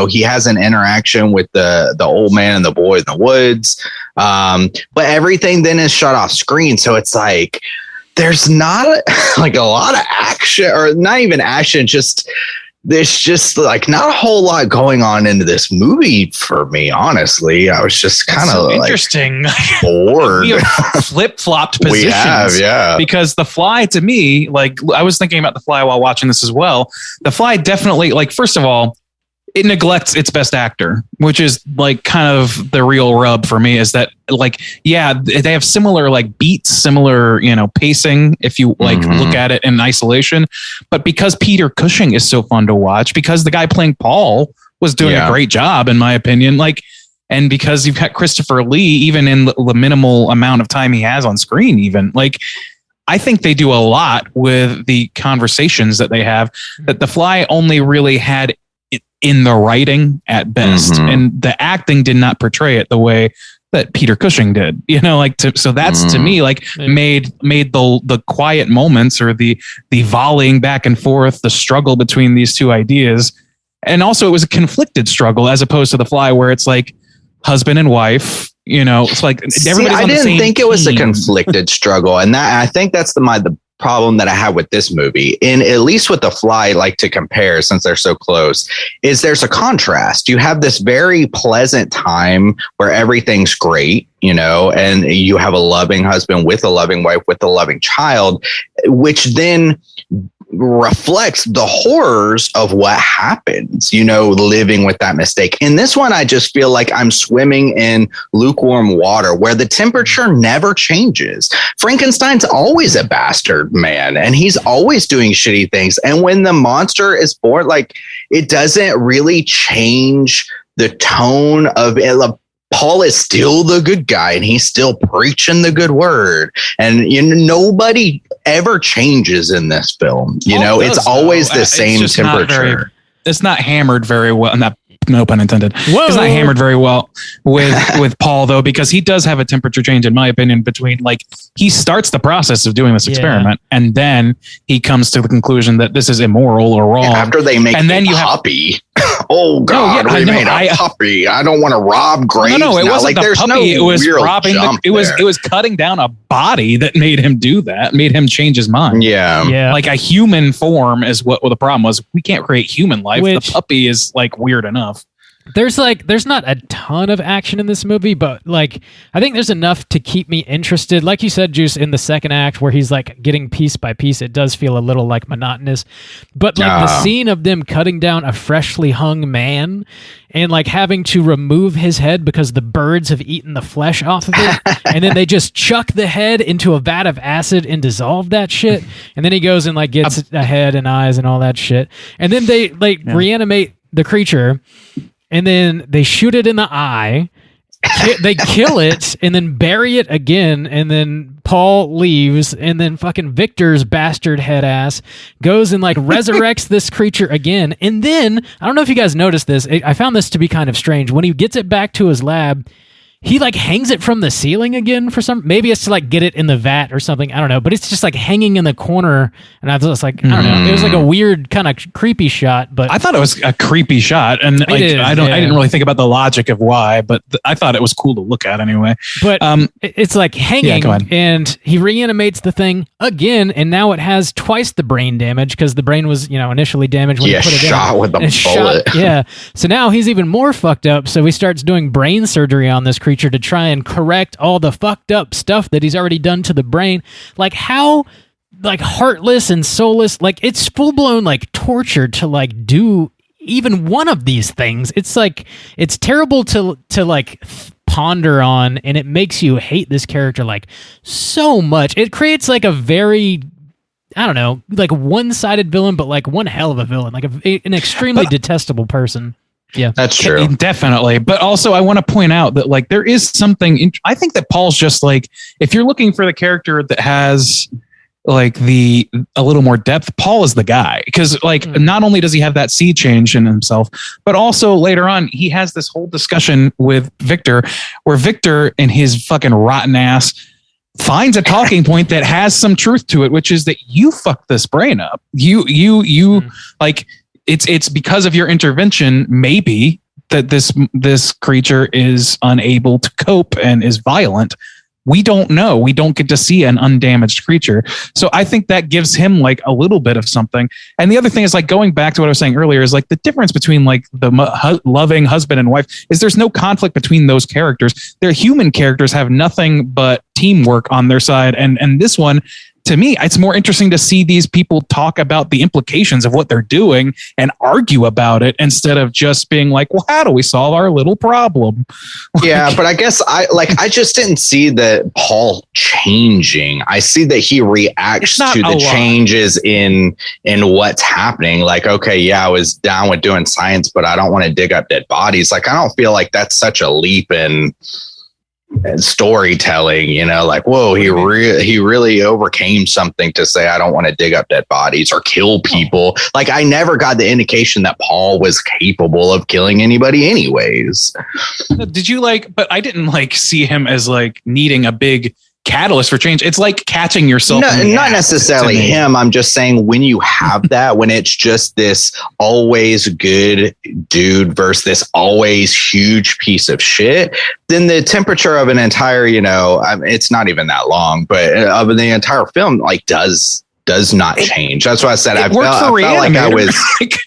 He has an interaction with the old man and the boy in the woods, but everything then is shot off screen. So it's like there's not like a lot of action, or not even action, there's just like not a whole lot going on into this movie for me, honestly. I was just kind of interesting. Bored. We have flip-flopped positions. We have, yeah. Because The Fly, to me, like I was thinking about The Fly while watching this as well. The Fly definitely, like, first of all, it neglects its best actor, which is like kind of the real rub for me, is that like, yeah, they have similar like beats, similar, pacing if you like look at it in isolation. But because Peter Cushing is so fun to watch, because the guy playing Paul was doing a great job, in my opinion, and because you've got Christopher Lee, even in the minimal amount of time he has on screen, even like, I think they do a lot with the conversations that they have that The Fly only really had in the writing at best, and the acting did not portray it the way that Peter Cushing did. So that's to me like made the quiet moments, or the volleying back and forth, the struggle between these two ideas, and also it was a conflicted struggle as opposed to The Fly, where it's like husband and wife. It's like everybody's I on the didn't same think it was team. a conflicted struggle, and I think that's the problem that I have with this movie, and at least with The Fly, like to compare since they're so close, is there's a contrast. You have this very pleasant time where everything's great, and you have a loving husband with a loving wife with a loving child, which then reflects the horrors of what happens, living with that mistake. In this one, I just feel like I'm swimming in lukewarm water where the temperature never changes. Frankenstein's always a bastard man, and he's always doing shitty things. And when the monster is born, like, it doesn't really change the tone of it. Paul is still the good guy, and he's still preaching the good word. And nobody ever changes in this film. It's always the same temperature. It's not hammered very well. No pun intended. Whoa. It's not hammered very well with Paul, though, because he does have a temperature change, in my opinion, between like he starts the process of doing this experiment, and then he comes to the conclusion that this is immoral or wrong. After they make and then you Poppy. Oh God, yeah, we made a puppy. I don't want to rob graves. No, it now. wasn't like the there's puppy. no It was real robbing. jump It was there. cutting down a body that made him do that. Made him change his mind. Yeah. Like a human form is what the problem was. We can't create human life. Which- the puppy is like weird enough. There's not a ton of action in this movie, but like I think there's enough to keep me interested. Like you said, Juice, in the second act where he's like getting piece by piece, it does feel a little like monotonous. But like the scene of them cutting down a freshly hung man and like having to remove his head because the birds have eaten the flesh off of it, and then they just chuck the head into a vat of acid and dissolve that shit, and then he goes and like gets a head and eyes and all that shit, and then they like reanimate the creature. And then they shoot it in the eye, they kill it, and then bury it again, and then Paul leaves, and then fucking Victor's bastard head ass goes and like resurrects this creature again. And then, I don't know if you guys noticed this, I found this to be kind of strange. When he gets it back to his lab, he like hangs it from the ceiling again for maybe it's to like get it in the vat or something. I don't know, but it's just like hanging in the corner. And I was just like, I don't know. It was like a weird kind of creepy shot, but I thought it was a creepy shot. And like, I didn't really think about the logic of why, but I thought it was cool to look at anyway. But it's like hanging and he reanimates the thing again. And now it has twice the brain damage because the brain was, initially damaged when he put it shot in. with a bullet. Yeah. So now he's even more fucked up. So he starts doing brain surgery on this creature to try and correct all the fucked up stuff that he's already done to the brain. Like how like heartless and soulless, like it's full blown like torture to like do even one of these things. It's like it's terrible to like ponder on, and it makes you hate this character like so much. It creates like a very, I don't know, like one-sided villain, but like one hell of a villain, like an extremely detestable person. Yeah, that's true. Definitely. But also I want to point out that like there is something I think that Paul's just like, if you're looking for the character that has like a little more depth, Paul is the guy. Because like not only does he have that sea change in himself, but also later on he has this whole discussion with Victor where Victor and his fucking rotten ass finds a talking point that has some truth to it, which is that you fucked this brain up. You like it's because of your intervention, maybe, that this creature is unable to cope and is violent. We don't know. We don't get to see an undamaged creature. So I think that gives him like a little bit of something. And the other thing is like going back to what I was saying earlier is like the difference between like the loving husband and wife is there's no conflict between those characters. Their human characters have nothing but teamwork on their side. And this one, to me, it's more interesting to see these people talk about the implications of what they're doing and argue about it instead of just being like, well, how do we solve our little problem? Yeah, but I guess I just didn't see that Paul changing. I see that he reacts to the changes in what's happening. Like, okay, yeah, I was down with doing science, but I don't want to dig up dead bodies. Like, I don't feel like that's such a leap in storytelling, like, whoa, he really overcame something to say I don't want to dig up dead bodies or kill people. Like, I never got the indication that Paul was capable of killing anybody anyways. Did you but I didn't see him as needing a big catalyst for change. It's like catching yourself. No, not necessarily him. I'm just saying when you have that, when it's just this always good dude versus this always huge piece of shit, then the temperature of an entire, it's not even that long, but of the entire film, does not change. That's why I said I felt like I was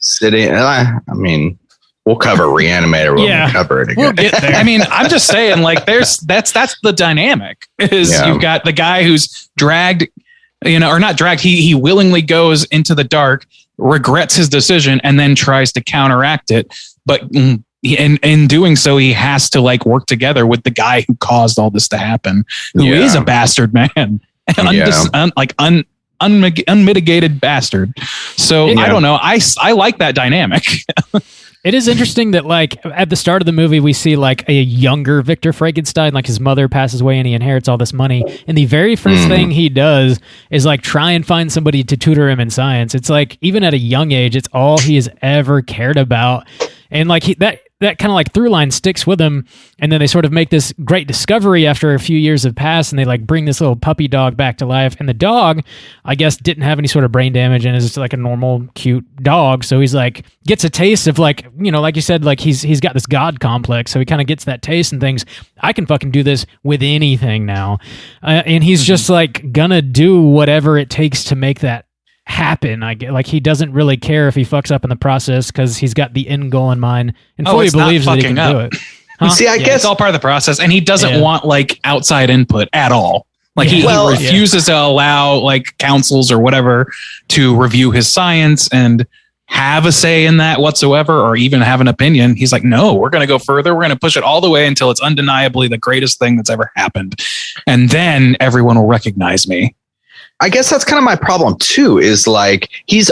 sitting. I mean, we'll cover Reanimator when we cover it again. We'll get there. I mean, I'm just saying, that's the dynamic. You've got the guy who's dragged, or not dragged. He willingly goes into the dark, regrets his decision, and then tries to counteract it. But in doing so, he has to work together with the guy who caused all this to happen, who is a bastard man, unmitigated bastard. So I don't know. I like that dynamic. It is interesting that at the start of the movie, we see a younger Victor Frankenstein, his mother passes away and he inherits all this money. And the very first thing he does is try and find somebody to tutor him in science. It's even at a young age, it's all he has ever cared about. And that kind of like through line sticks with him, and then they sort of make this great discovery after a few years have passed, and they like bring this little puppy dog back to life, and the dog, I guess, didn't have any sort of brain damage and is just like a normal cute dog. So he's like gets a taste of like, you know, like you said, like he's got this god complex, so he kind of gets that taste and thinks, I can fucking do this with anything now, and he's just like gonna do whatever it takes to make that happen. I get, like, he doesn't really care if he fucks up in the process because he's got the end goal in mind and fully believes that he can do it. Huh? See, I guess it's all part of the process, and he doesn't want like outside input at all. Like he refuses to allow like councils or whatever to review his science and have a say in that whatsoever, or even have an opinion. He's like, no, we're going to go further. We're going to push it all the way until it's undeniably the greatest thing that's ever happened. And then everyone will recognize me. I guess that's kind of my problem too, is like, he's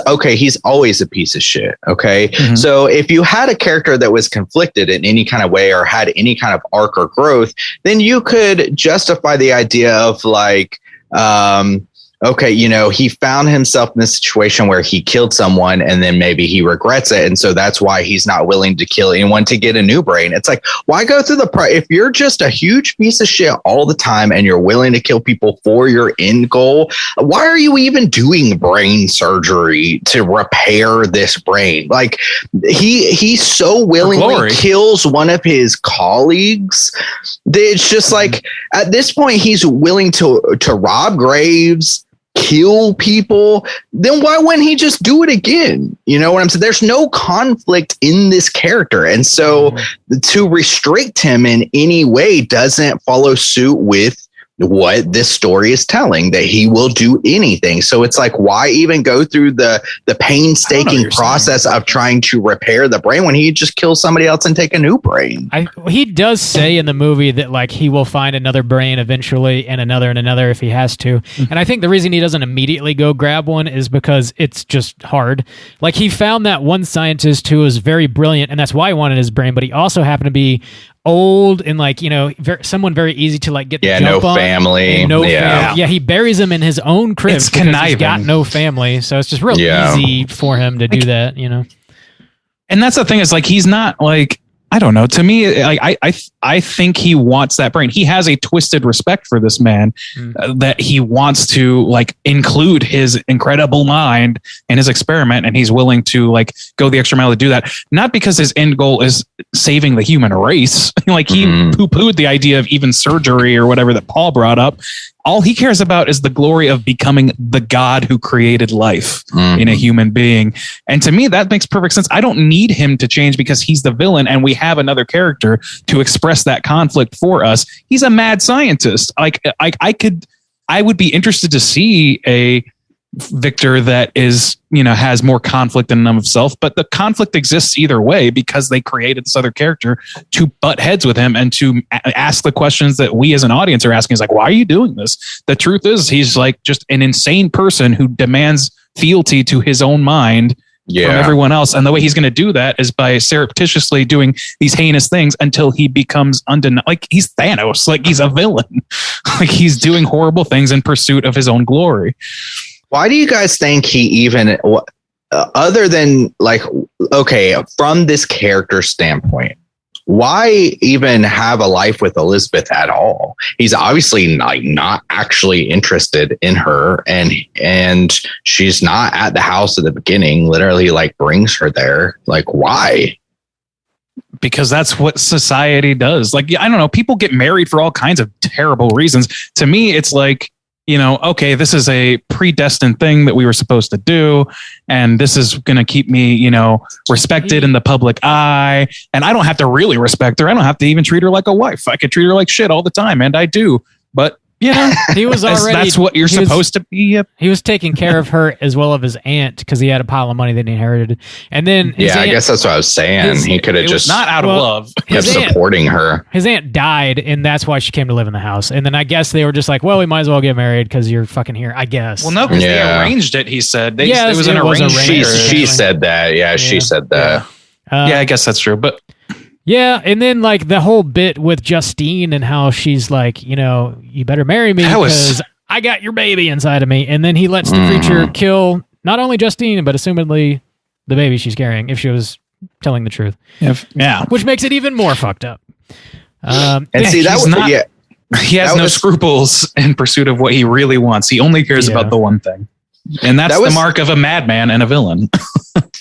always a piece of shit. Okay. Mm-hmm. So if you had a character that was conflicted in any kind of way or had any kind of arc or growth, then you could justify the idea of like, okay, you know, he found himself in this situation where he killed someone and then maybe he regrets it. And so that's why he's not willing to kill anyone to get a new brain. It's like, why go through if you're just a huge piece of shit all the time and you're willing to kill people for your end goal, why are you even doing brain surgery to repair this brain? Like he's so willingly kills one of his colleagues that it's just like, at this point, he's willing to rob graves, kill people. Then why wouldn't he just do it again? You know what I'm saying? There's no conflict in this character. And so to restrict him in any way doesn't follow suit with what this story is telling, that he will do anything. So it's like, why even go through the painstaking process of trying to repair the brain when he just kills somebody else and take a new brain? He does say in the movie that like he will find another brain eventually and another if he has to. And I think the reason he doesn't immediately go grab one is because it's just hard. Like he found that one scientist who was very brilliant, and that's why he wanted his brain, but he also happened to be old and like, you know, someone very easy to like get the jump on. Family. Yeah, he buries him in his own crib because he's got no family. So it's just real easy for him to do that, you know. And that's the thing, is like, he's not like, I don't know. To me, I think he wants that brain. He has a twisted respect for this man that he wants to like include his incredible mind in his experiment, and he's willing to like go the extra mile to do that. Not because his end goal is saving the human race. Like he poo-pooed the idea of even surgery or whatever that Paul brought up. All he cares about is the glory of becoming the God who created life in a human being. And to me, that makes perfect sense. I don't need him to change because he's the villain and we have another character to express that conflict for us. He's a mad scientist. Like I would be interested to see a Victor that is, you know, has more conflict in and of himself, but the conflict exists either way because they created this other character to butt heads with him and to ask the questions that we as an audience are asking. Is like, why are you doing this? The truth is he's like just an insane person who demands fealty to his own mind from everyone else. And the way he's going to do that is by surreptitiously doing these heinous things until he becomes undeniable. Like he's Thanos, like he's a villain, like he's doing horrible things in pursuit of his own glory. Why do you guys think he even, other than like, okay, from this character standpoint, why even have a life with Elizabeth at all? He's obviously not actually interested in her, and she's not at the house at the beginning, literally like brings her there. Like, why? Because that's what society does. Like, I don't know, people get married for all kinds of terrible reasons. To me, it's like, you know, okay, this is a predestined thing that we were supposed to do. And this is going to keep me, you know, respected in the public eye. And I don't have to really respect her. I don't have to even treat her like a wife. I could treat her like shit all the time. And I do. But, you know, he was already, that's what you're supposed to be. He was taking care of her as well as his aunt because he had a pile of money that he inherited. And then I guess that's what I was saying. He could have just not out of love kept supporting her. His aunt died, and that's why she came to live in the house. And then I guess they were just like, well, we might as well get married because you're fucking here, I guess. Well, no, because they arranged it, he said. It was an arranged. She said that. Yeah, she said that. Yeah, I guess that's true. But yeah, and then like the whole bit with Justine and how she's like, you know, you better marry me because I got your baby inside of me. And then he lets the creature kill not only Justine, but assumedly the baby she's carrying, if she was telling the truth. Yeah. Which makes it even more fucked up. And see, that was not, he has no scruples in pursuit of what he really wants. He only cares about the one thing. And that's the mark of a madman and a villain.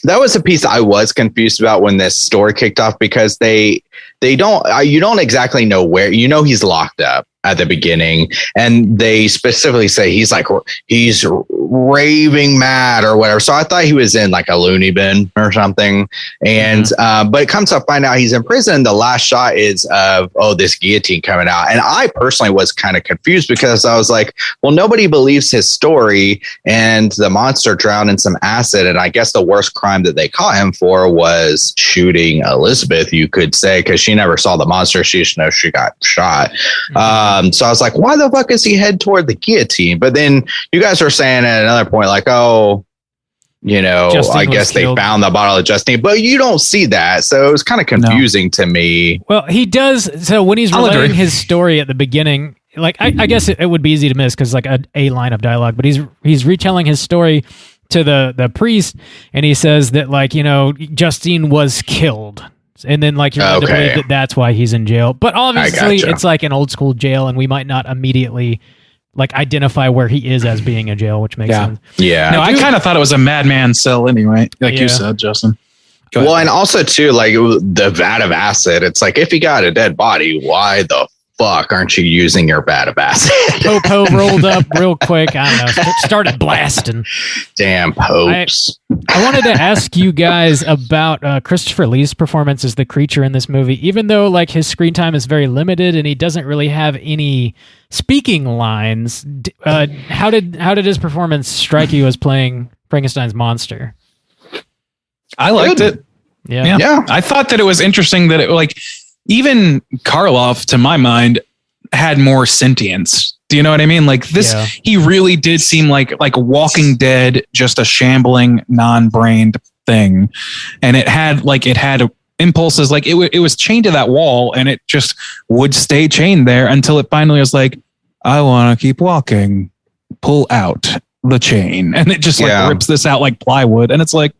That was a piece I was confused about when this story kicked off, because you don't exactly know where, he's locked up at the beginning, and they specifically say he's raving mad or whatever. So I thought he was in like a loony bin or something. And but it comes to find out he's in prison. The last shot is of this guillotine coming out, and I personally was kind of confused because I was like, well, nobody believes his story, and the monster drowned in some acid, and I guess the worst crime that they caught him for was shooting Elizabeth, you could say, because she never saw the monster. She just knows she got shot. So I was like, why the fuck is he head toward the guillotine? But then you guys were saying at another point, like, I guess they found the bottle of Justine, but you don't see that. So it was kind of confusing to me. Well, he does. So when he's relaying his story at the beginning, like, I guess it would be easy to miss because like a line of dialogue, but he's retelling his story to the priest, and he says that, like, Justine was killed. And then, like, you're led to believe that that's why he's in jail. But obviously, it's like an old school jail, and we might not immediately like identify where he is as being a jail, which makes sense. Yeah. No, I kind of thought it was a madman cell anyway, like you said, Justin. Well, and also too, like the vat of acid. It's like, if you got a dead body, why the fuck aren't you using your vat of acid? Popo rolled up real quick. I don't know. Started blasting. Damn popes. I wanted to ask you guys about Christopher Lee's performance as the creature in this movie. Even though like his screen time is very limited and he doesn't really have any speaking lines, how did his performance strike you as playing Frankenstein's monster? I liked it. Yeah. I thought that it was interesting that it, like, even Karloff, to my mind, had more sentience. Do you know what I mean? Like this, he really did seem like Walking Dead, just a shambling, non-brained thing. And it had impulses, like it was chained to that wall, and it just would stay chained there until it finally was like, I want to keep walking, pull out the chain. And it just rips this out like plywood. And it's like,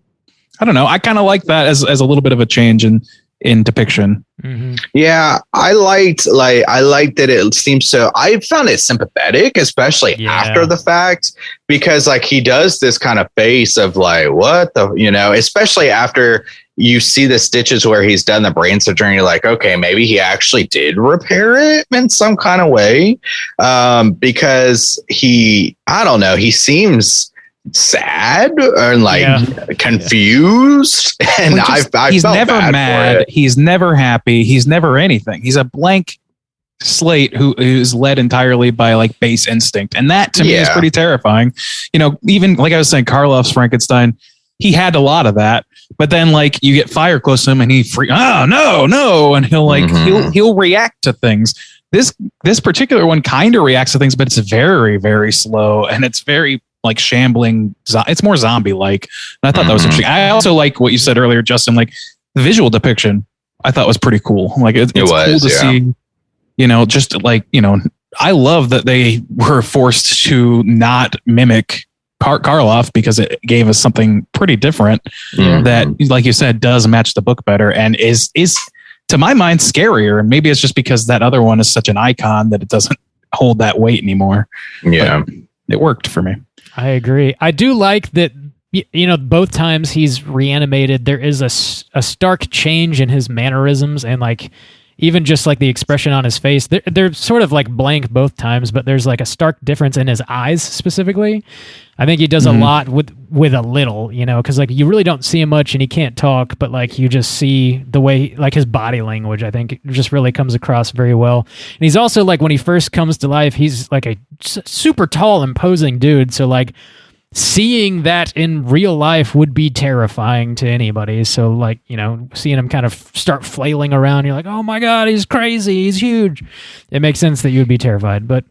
I don't know. I kind of like that as a little bit of a change in depiction. Mm-hmm. Yeah, I liked that it seems so. I found it sympathetic, especially after the fact, because like he does this kind of face of like, what the, especially after you see the stitches where he's done the brain surgery, and you're like, okay, maybe he actually did repair it in some kind of way, because he seems sad and like confused, and he's felt never bad mad, he's never happy, he's never anything. He's a blank slate who is led entirely by like base instinct, and that to me is pretty terrifying. Even like I was saying, Karloff's Frankenstein, he had a lot of that, but then like you get fire close to him and he no, and he'll like he'll react to things. This particular one kind of reacts to things, but it's very, very slow, and it's very like shambling. It's more zombie like. And I thought that was interesting. I also like what you said earlier, Justin, like the visual depiction I thought was pretty cool. Like it's cool to see, just like, I love that they were forced to not mimic Karloff, because it gave us something pretty different that, like you said, does match the book better and is to my mind scarier. And maybe it's just because that other one is such an icon that it doesn't hold that weight anymore. Yeah. But it worked for me. I agree. I do like that, both times he's reanimated, there is a stark change in his mannerisms, and like even just like the expression on his face. They're sort of like blank both times, but there's like a stark difference in his eyes specifically. I think he does a lot with a little, because like you really don't see him much and he can't talk, but like you just see the way, like his body language, I think just really comes across very well. And he's also like, when he first comes to life, he's like a super tall, imposing dude. So like seeing that in real life would be terrifying to anybody. So like, seeing him kind of start flailing around, you're like, oh my God, he's crazy, he's huge. It makes sense that you would be terrified, but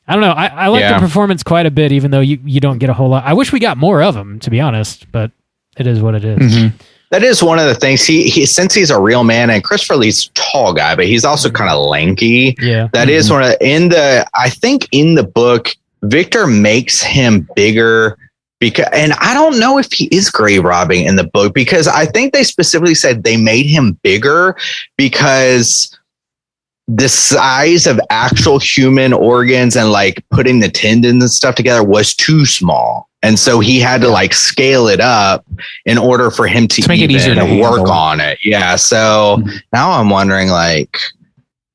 I don't know. I like the performance quite a bit, even though you don't get a whole lot. I wish we got more of him, to be honest, but it is what it is. Mm-hmm. That is one of the things. He since he's a real man, and Christopher Lee's a tall guy, but he's also kind of lanky. Yeah, that is one of I think in the book, Victor makes him bigger because, and I don't know if he is grave robbing in the book, because I think they specifically said they made him bigger because the size of actual human organs and like putting the tendons and stuff together was too small. And so he had to like scale it up in order for him to make it easier to work on it. Yeah. So now I'm wondering, like,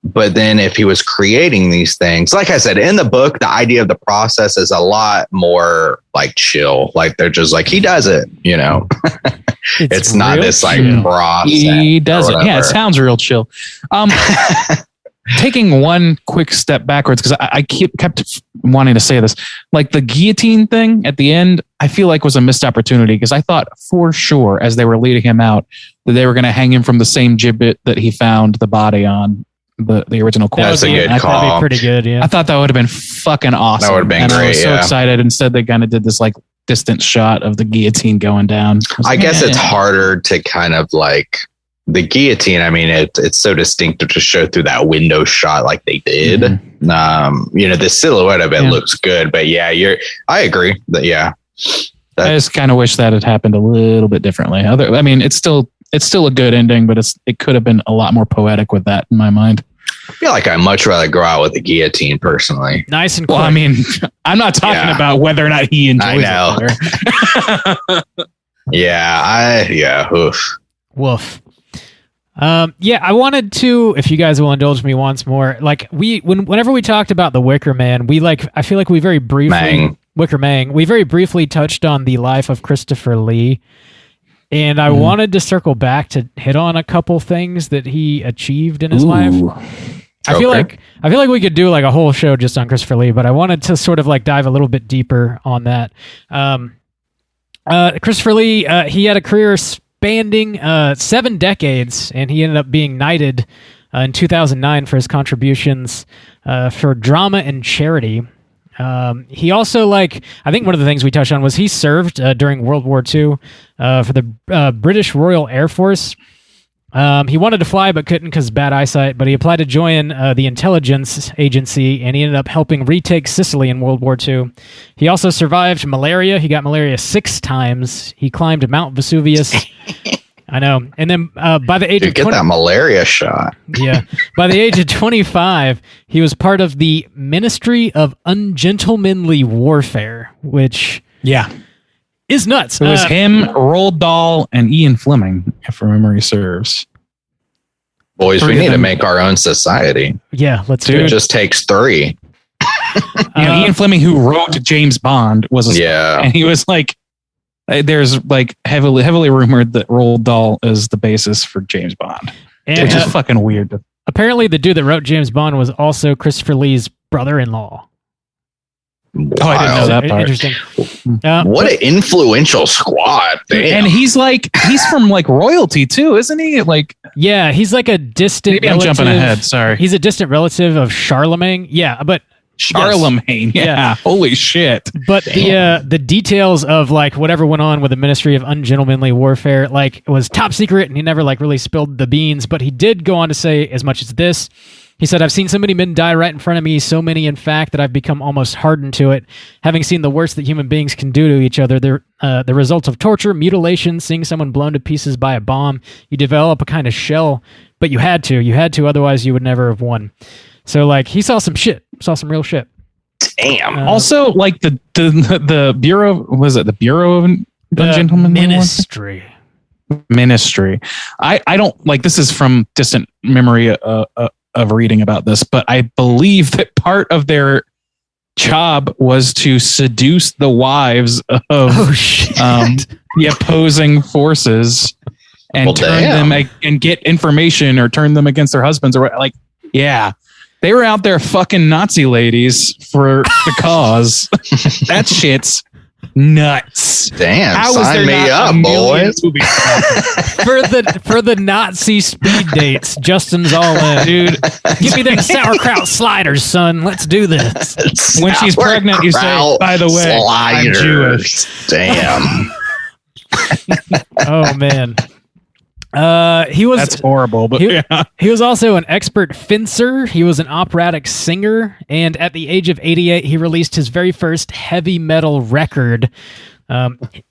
but then if he was creating these things, like I said, in the book, the idea of the process is a lot more like chill. Like they're just like, he does it, you know, it's not this like process. He does it. Yeah. It sounds real chill. Taking one quick step backwards, because I kept wanting to say this, like the guillotine thing at the end, I feel like was a missed opportunity, because I thought for sure as they were leading him out that they were going to hang him from the same gibbet that he found the body on, the original corpse. That's a good call. That'd be pretty good. Yeah, I thought that would have been fucking awesome. That would have been and great. I was so excited. Instead, they kind of did this like distant shot of the guillotine going down. I guess it's harder to kind of like. The guillotine, I mean, it's so distinctive to show through that window shot like they did. Mm-hmm. You know, the silhouette of it looks good, but yeah, I agree that, yeah. I just kind of wish that had happened a little bit differently. I mean, it's still a good ending, but it could have been a lot more poetic with that in my mind. I feel like I'd much rather go out with a guillotine personally. Nice and quick. Well, I mean, I'm not talking about whether or not he enjoys it. Yeah. Oof. Woof. I wanted to, if you guys will indulge me once more, like whenever we talked about the Wicker Man, I feel like we very briefly, Wicker Man, we very briefly touched on the life of Christopher Lee. And I wanted to circle back to hit on a couple things that he achieved in his life. I feel like we could do like a whole show just on Christopher Lee, but I wanted to sort of like dive a little bit deeper on that. Christopher Lee, he had a career spanning 7 decades, and he ended up being knighted in 2009 for his contributions for drama and charity. He also, like, I think one of the things we touched on was he served during World War II for the British Royal Air Force. He wanted to fly but couldn't because of bad eyesight, but he applied to join the intelligence agency, and he ended up helping retake Sicily in World War II. He also survived malaria. He got malaria 6 times. He climbed Mount Vesuvius. I know. And then by the age of 20, get that malaria shot. Yeah. By the age of 25, he was part of the Ministry of Ungentlemanly Warfare, which is nuts. It was him, Roald Dahl, and Ian Fleming, if memory serves. Boys, we need to make our own society. Yeah, let's do it. It just takes 3. Ian Fleming, who wrote James Bond, was and he was like, there's like heavily rumored that Roald Dahl is the basis for James Bond, which is fucking weird. Apparently, the dude that wrote James Bond was also Christopher Lee's brother-in-law. Wow. Oh, I didn't know that part. Interesting. What an influential squad. Damn. And he's from like royalty too, isn't he? Like, yeah, he's like a distant. Maybe I'm jumping ahead. Sorry. He's a distant relative of Charlemagne. Yeah, but Charlemagne. Yeah. Holy shit. But the details of like whatever went on with the Ministry of Ungentlemanly Warfare, like, it was top secret, and he never like really spilled the beans. But he did go on to say as much as this. He said, "I've seen so many men die right in front of me, so many, in fact, that I've become almost hardened to it. Having seen the worst that human beings can do to each other, the results of torture, mutilation, seeing someone blown to pieces by a bomb, you develop a kind of shell, but you had to, otherwise you would never have won." So, like, he saw some real shit. Damn. Also, like the Bureau, was it the Bureau of Ungentlemanly Ministry? Ministry. I don't like, this is from distant memory of reading about this, but I believe that part of their job was to seduce the wives of the opposing forces and turn them and get information or turn them against their husbands or like, yeah, they were out there fucking Nazi ladies for the cause. That shit's nuts. Damn, how sign me up, boys. for the Nazi speed dates, Justin's all in. Dude, give me them sauerkraut sliders, son. Let's do this. When she's pregnant, you say, by the way, I'm Jewish. Damn. Oh, man. That's horrible, but he was also an expert fencer. He was an operatic singer, and at the age of 88, he released his very first heavy metal record.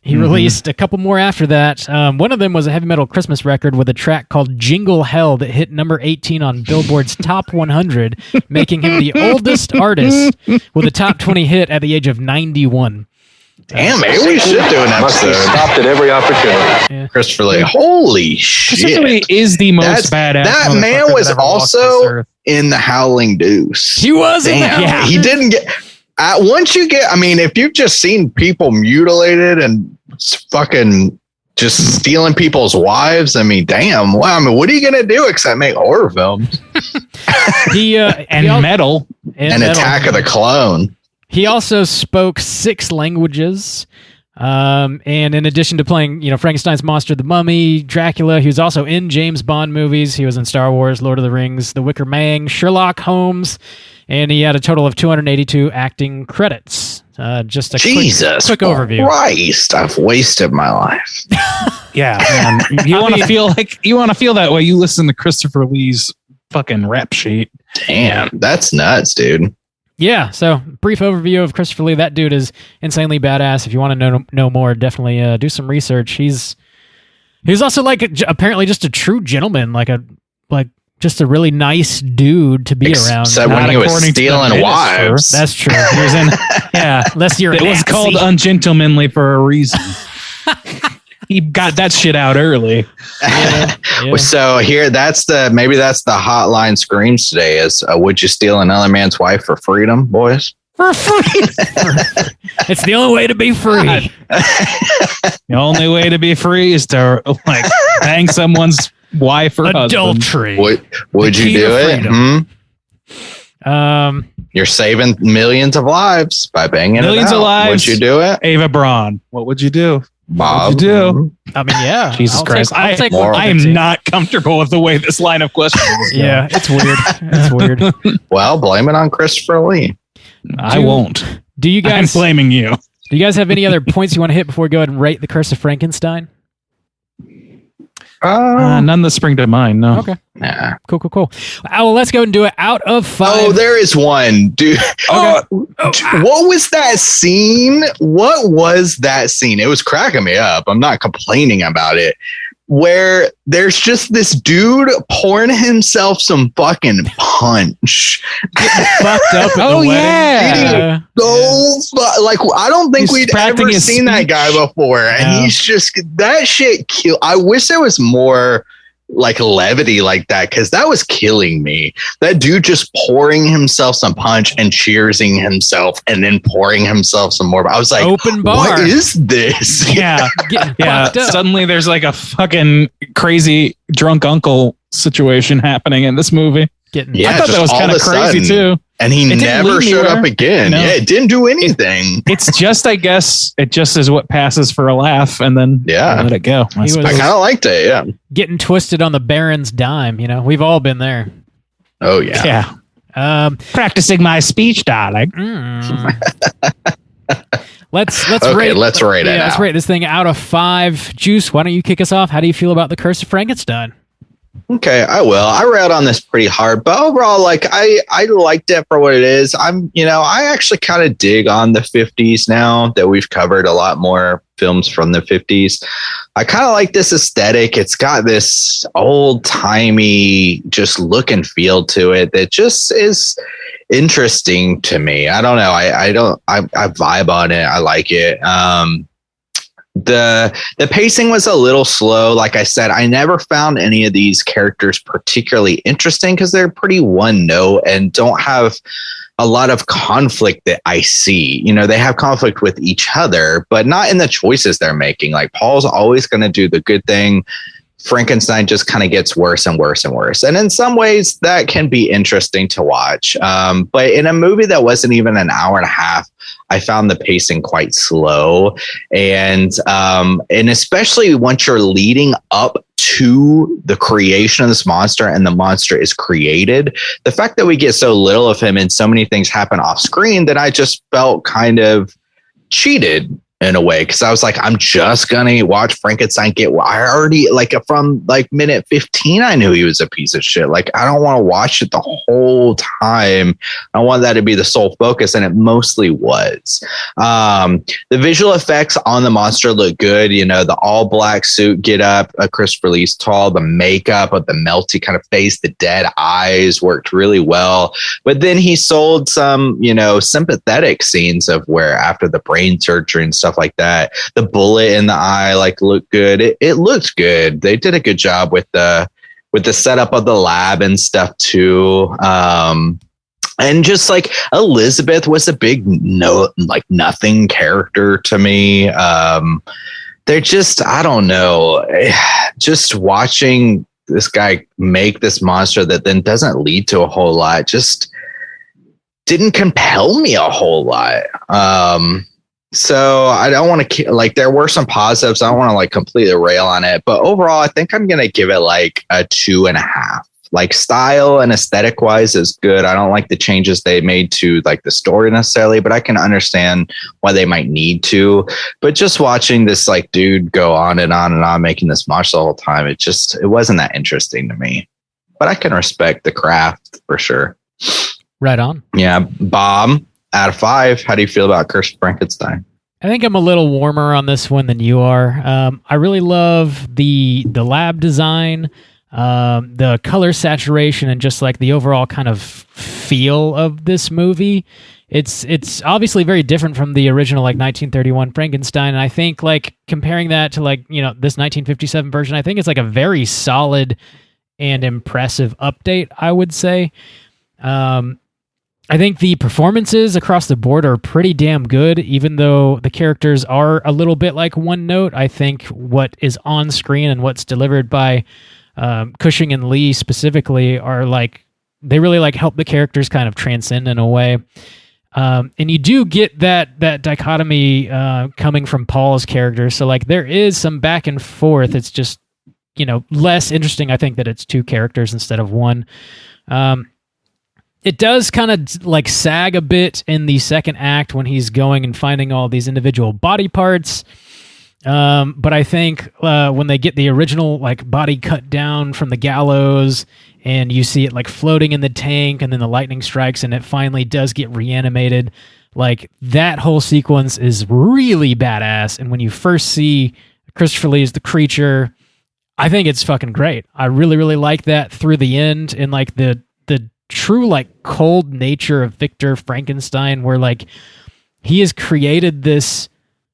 He released a couple more after that. One of them was a heavy metal Christmas record with a track called Jingle Hell that hit number 18 on Billboard's Top 100, making him the oldest artist with a top 20 hit at the age of 91. Damn, maybe we should do an episode. Stopped at every opportunity. Christopher Lee. Holy shit. Christopher Lee is the most badass. That man was also in the Howling Deuce. He was in Damn, that. he didn't get... once you get... I mean, if you've just seen people mutilated and fucking just stealing people's wives, I mean, damn. Well, I mean, what are you going to do except make horror films? Metal. And Attack of the Clone. He also spoke 6 languages. And in addition to playing, Frankenstein's monster, the Mummy, Dracula, he was also in James Bond movies. He was in Star Wars, Lord of the Rings, The Wicker Man, Sherlock Holmes, and he had a total of 282 acting credits. Just a quick overview. Christ, I've wasted my life. Yeah, man. You want to feel that way? You listen to Christopher Lee's fucking rap sheet. Damn, that's nuts, dude. Yeah, so brief overview of Christopher Lee. That dude is insanely badass. If you want to know more, definitely do some research. He's also apparently just a true gentleman, just a really nice dude to be around. Except when he was stealing wives. That's true. He was in, unless you're it was called ungentlemanly for a reason. He got that shit out early. Yeah. So here, maybe that's the Hotline Screams today is, would you steal another man's wife for freedom, boys? For free. It's the only way to be free. The only way to be free is to bang someone's wife or adultery. husband. Would you do it? You're saving millions of lives by banging millions of lives. Would you do it? Ava Braun. What would you do? Bob? What would you do? I mean, yeah. Jesus Christ. I am not comfortable with the way this line of questions is going. Yeah, it's weird. It's weird. Well, blame it on Christopher Lee. I won't. Do you guys? I'm blaming you. Do you guys have any other points you want to hit before we go ahead and rate The Curse of Frankenstein? None that spring to mind. No. Okay. Nah. Cool. Well, let's go and do it out of 5. Oh, there is one, dude. What was that scene? What was that scene? It was cracking me up. I'm not complaining about it. Where there's just this dude pouring himself some fucking punch. Getting fucked up at the wedding. I don't think we'd ever seen that guy before. And he's just, that shit kill. I wish there was more levity like that, because that was killing me. That dude just pouring himself some punch and cheersing himself and then pouring himself some more. I was like, open bar. What is this? Yeah. Yeah. Suddenly there's a fucking crazy drunk uncle situation happening in this movie. I thought that was kind of crazy too. And he never showed up again. No. Yeah, it didn't do anything. It's just, I guess, it just is what passes for a laugh, and then let it go. I kind of liked it, yeah. Getting twisted on the Baron's dime, we've all been there. Oh, yeah. Yeah. Practicing my speech, darling. Let's rate it. Let's rate this thing out of 5. Juice, why don't you kick us off? How do you feel about The Curse of Frankenstein? Okay, I will. I railed on this pretty hard, but overall, I liked it for what it is. I actually kind of dig on the 50s now that we've covered a lot more films from the 50s. I kind of like this aesthetic. It's got this old timey just look and feel to it that just is interesting to me. I don't know. I vibe on it. I like it. The pacing was a little slow. Like I said, I never found any of these characters particularly interesting because they're pretty one note and don't have a lot of conflict that I see. They have conflict with each other, but not in the choices they're making. Like Paul's always going to do the good thing. Frankenstein just kind of gets worse and worse and worse. And in some ways that can be interesting to watch. But in a movie that wasn't even an hour and a half, I found the pacing quite slow. And especially once you're leading up to the creation of this monster and the monster is created, the fact that we get so little of him and so many things happen off screen that I just felt kind of cheated in a way, because I was like, I'm just gonna watch Frankenstein get. I already like from like minute 15, I knew he was a piece of shit. Like, I don't want to watch it the whole time. I want that to be the sole focus, and it mostly was. The visual effects on the monster look good. You know, the all black suit get up, Christopher Lee's tall. The makeup of the melty kind of face, the dead eyes worked really well. But then he sold some, you know, sympathetic scenes of where after the brain surgery and stuff like that, the bullet in the eye like looked good. It looked good. They did a good job with the setup of the lab and stuff too. And just like Elizabeth was a big nothing character to me. They're just, I don't know, just watching this guy make this monster that then doesn't lead to a whole lot just didn't compel me a whole lot. So I don't want to like, there were some positives. I don't want to like completely rail on it, but overall, I think I'm going to give it like a 2.5. Like, style and aesthetic wise is good. I don't like the changes they made to like the story necessarily, but I can understand why they might need to. But just watching this like dude go on and on and on making this monster the whole time, it wasn't that interesting to me. But I can respect the craft for sure. Right on. Yeah, Bob, out of 5, how do you feel about Curse of Frankenstein? I think I'm a little warmer on this one than you are. I really love the lab design, the color saturation, and just like the overall kind of feel of this movie. It's obviously very different from the original like 1931 Frankenstein, and I think like comparing that to like, you know, this 1957 version, I think it's like a very solid and impressive update, I would say. I think the performances across the board are pretty damn good, even though the characters are a little bit like one note. I think what is on screen and what's delivered by Cushing and Lee specifically are like, they really like help the characters kind of transcend in a way. And you do get that dichotomy coming from Paul's character. So like there is some back and forth. It's just, you know, less interesting, I think, that it's two characters instead of one. It does kind of like sag a bit in the second act when he's going and finding all these individual body parts. But I think when they get the original like body cut down from the gallows and you see it like floating in the tank and then the lightning strikes and it finally does get reanimated, like that whole sequence is really badass. And when you first see Christopher Lee as the creature, I think it's fucking great. I really, really like that through the end, and like the true like cold nature of Victor Frankenstein, where like he has created this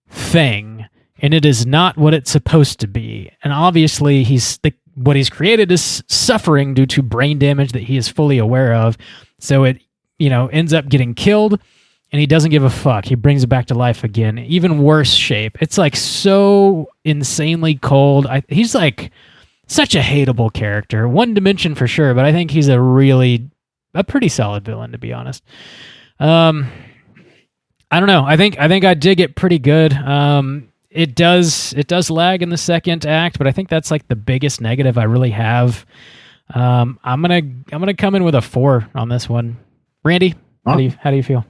thing and it is not what it's supposed to be. And obviously what he's created is suffering due to brain damage that he is fully aware of. So it, you know, ends up getting killed and he doesn't give a fuck. He brings it back to life again. Even worse shape. It's like so insanely cold. He's like such a hateable character. One dimension for sure, but I think he's a pretty solid villain, to be honest. I don't know. I think I dig it pretty good. It does lag in the second act, but I think that's like the biggest negative I really have. I'm gonna come in with a 4 on this one. Randy, how do you feel?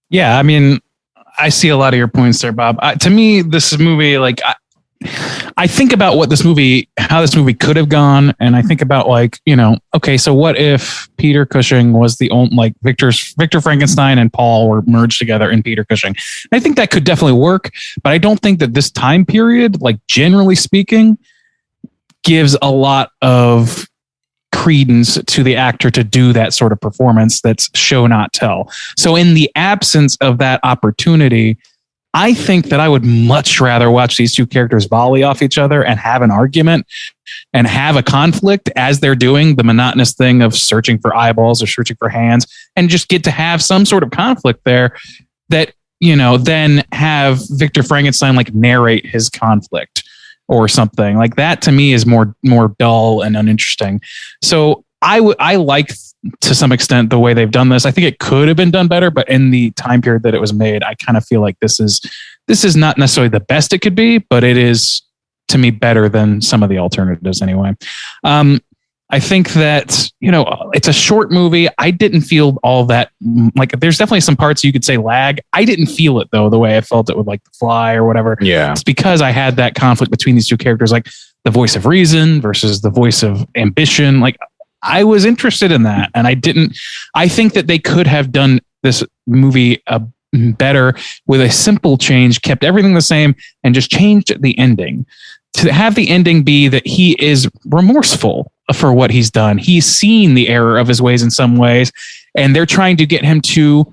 Yeah, I mean, I see a lot of your points there, Bob. To me, this movie, like, I think about how this movie could have gone, and I think about like, you know, okay, so what if Peter Cushing was the only, like, Victor Frankenstein and Paul were merged together in Peter Cushing? I think that could definitely work, but I don't think that this time period, like generally speaking, gives a lot of credence to the actor to do that sort of performance that's show not tell. So in the absence of that opportunity, I think that I would much rather watch these two characters volley off each other and have an argument and have a conflict as they're doing the monotonous thing of searching for eyeballs or searching for hands, and just get to have some sort of conflict there that, you know, then have Victor Frankenstein like narrate his conflict or something like that. To me is more dull and uninteresting. So I like, to some extent, the way they've done this. I think it could have been done better, but in the time period that it was made, I kind of feel like this is not necessarily the best it could be, but it is, to me, better than some of the alternatives anyway. I think that, it's a short movie. I didn't feel all that, like, there's definitely some parts you could say lag. I didn't feel it, though, the way I felt it with, like, The Fly or whatever. Yeah. It's because I had that conflict between these two characters, like the voice of reason versus the voice of ambition. Like, I was interested in that. And I think that they could have done this movie better with a simple change, kept everything the same, and just changed the ending. To have the ending be that he is remorseful for what he's done. He's seen the error of his ways in some ways, and they're trying to get him to,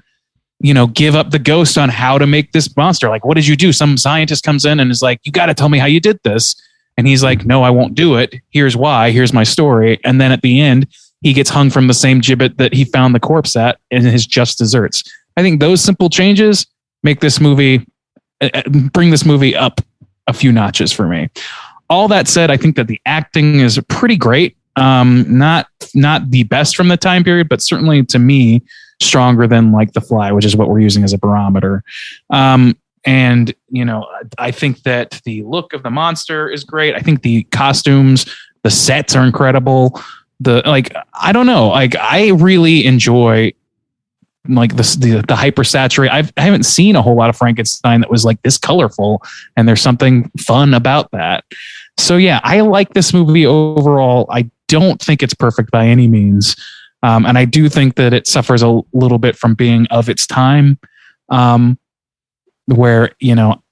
give up the ghost on how to make this monster. Like, what did you do? Some scientist comes in and is like, you got to tell me how you did this. And he's like, no, I won't do it. Here's why. Here's my story. And then at the end, he gets hung from the same gibbet that he found the corpse at in his just desserts. I think those simple changes make this movie, bring this movie up a few notches for me. All that said, I think that the acting is pretty great. Not the best from the time period, but certainly to me, stronger than like The Fly, which is what we're using as a barometer. And, I think that the look of the monster is great. I think the costumes, the sets are incredible. I don't know. Like, I really enjoy like the hyper saturate. I haven't seen a whole lot of Frankenstein that was like this colorful, and there's something fun about that. So yeah, I like this movie overall. I don't think it's perfect by any means. And I do think that it suffers a little bit from being of its time. Where,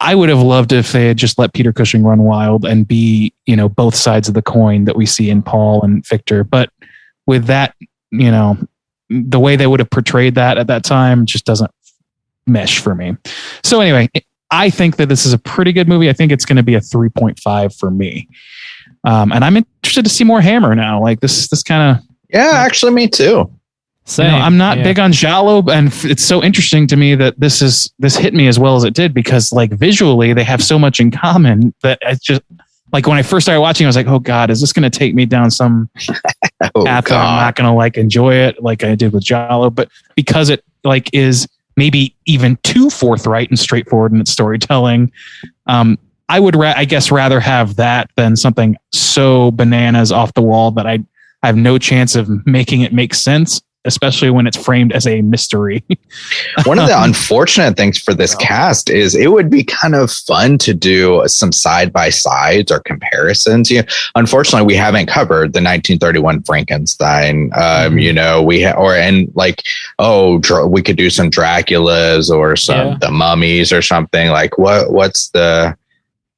I would have loved if they had just let Peter Cushing run wild and be, both sides of the coin that we see in Paul and Victor. But with that, the way they would have portrayed that at that time just doesn't mesh for me. So anyway, I think that this is a pretty good movie. I think it's going to be a 3.5 for me. And I'm interested to see more Hammer now. Like this kind of. Yeah, actually me too. I'm not big on Giallo, and it's so interesting to me that this hit me as well as it did, because like visually they have so much in common that it's just like when I first started watching, I was like, oh God, is this going to take me down some path that I'm not going to like enjoy it like I did with Giallo? But because it like is maybe even too forthright and straightforward in its storytelling, I would I guess rather have that than something so bananas off the wall that I have no chance of making it make sense, especially when it's framed as a mystery. One of the unfortunate things for this cast is it would be kind of fun to do some side by sides or comparisons. Unfortunately, we haven't covered the 1931 Frankenstein. We could do some Draculas or some the Mummies or something. Like what's the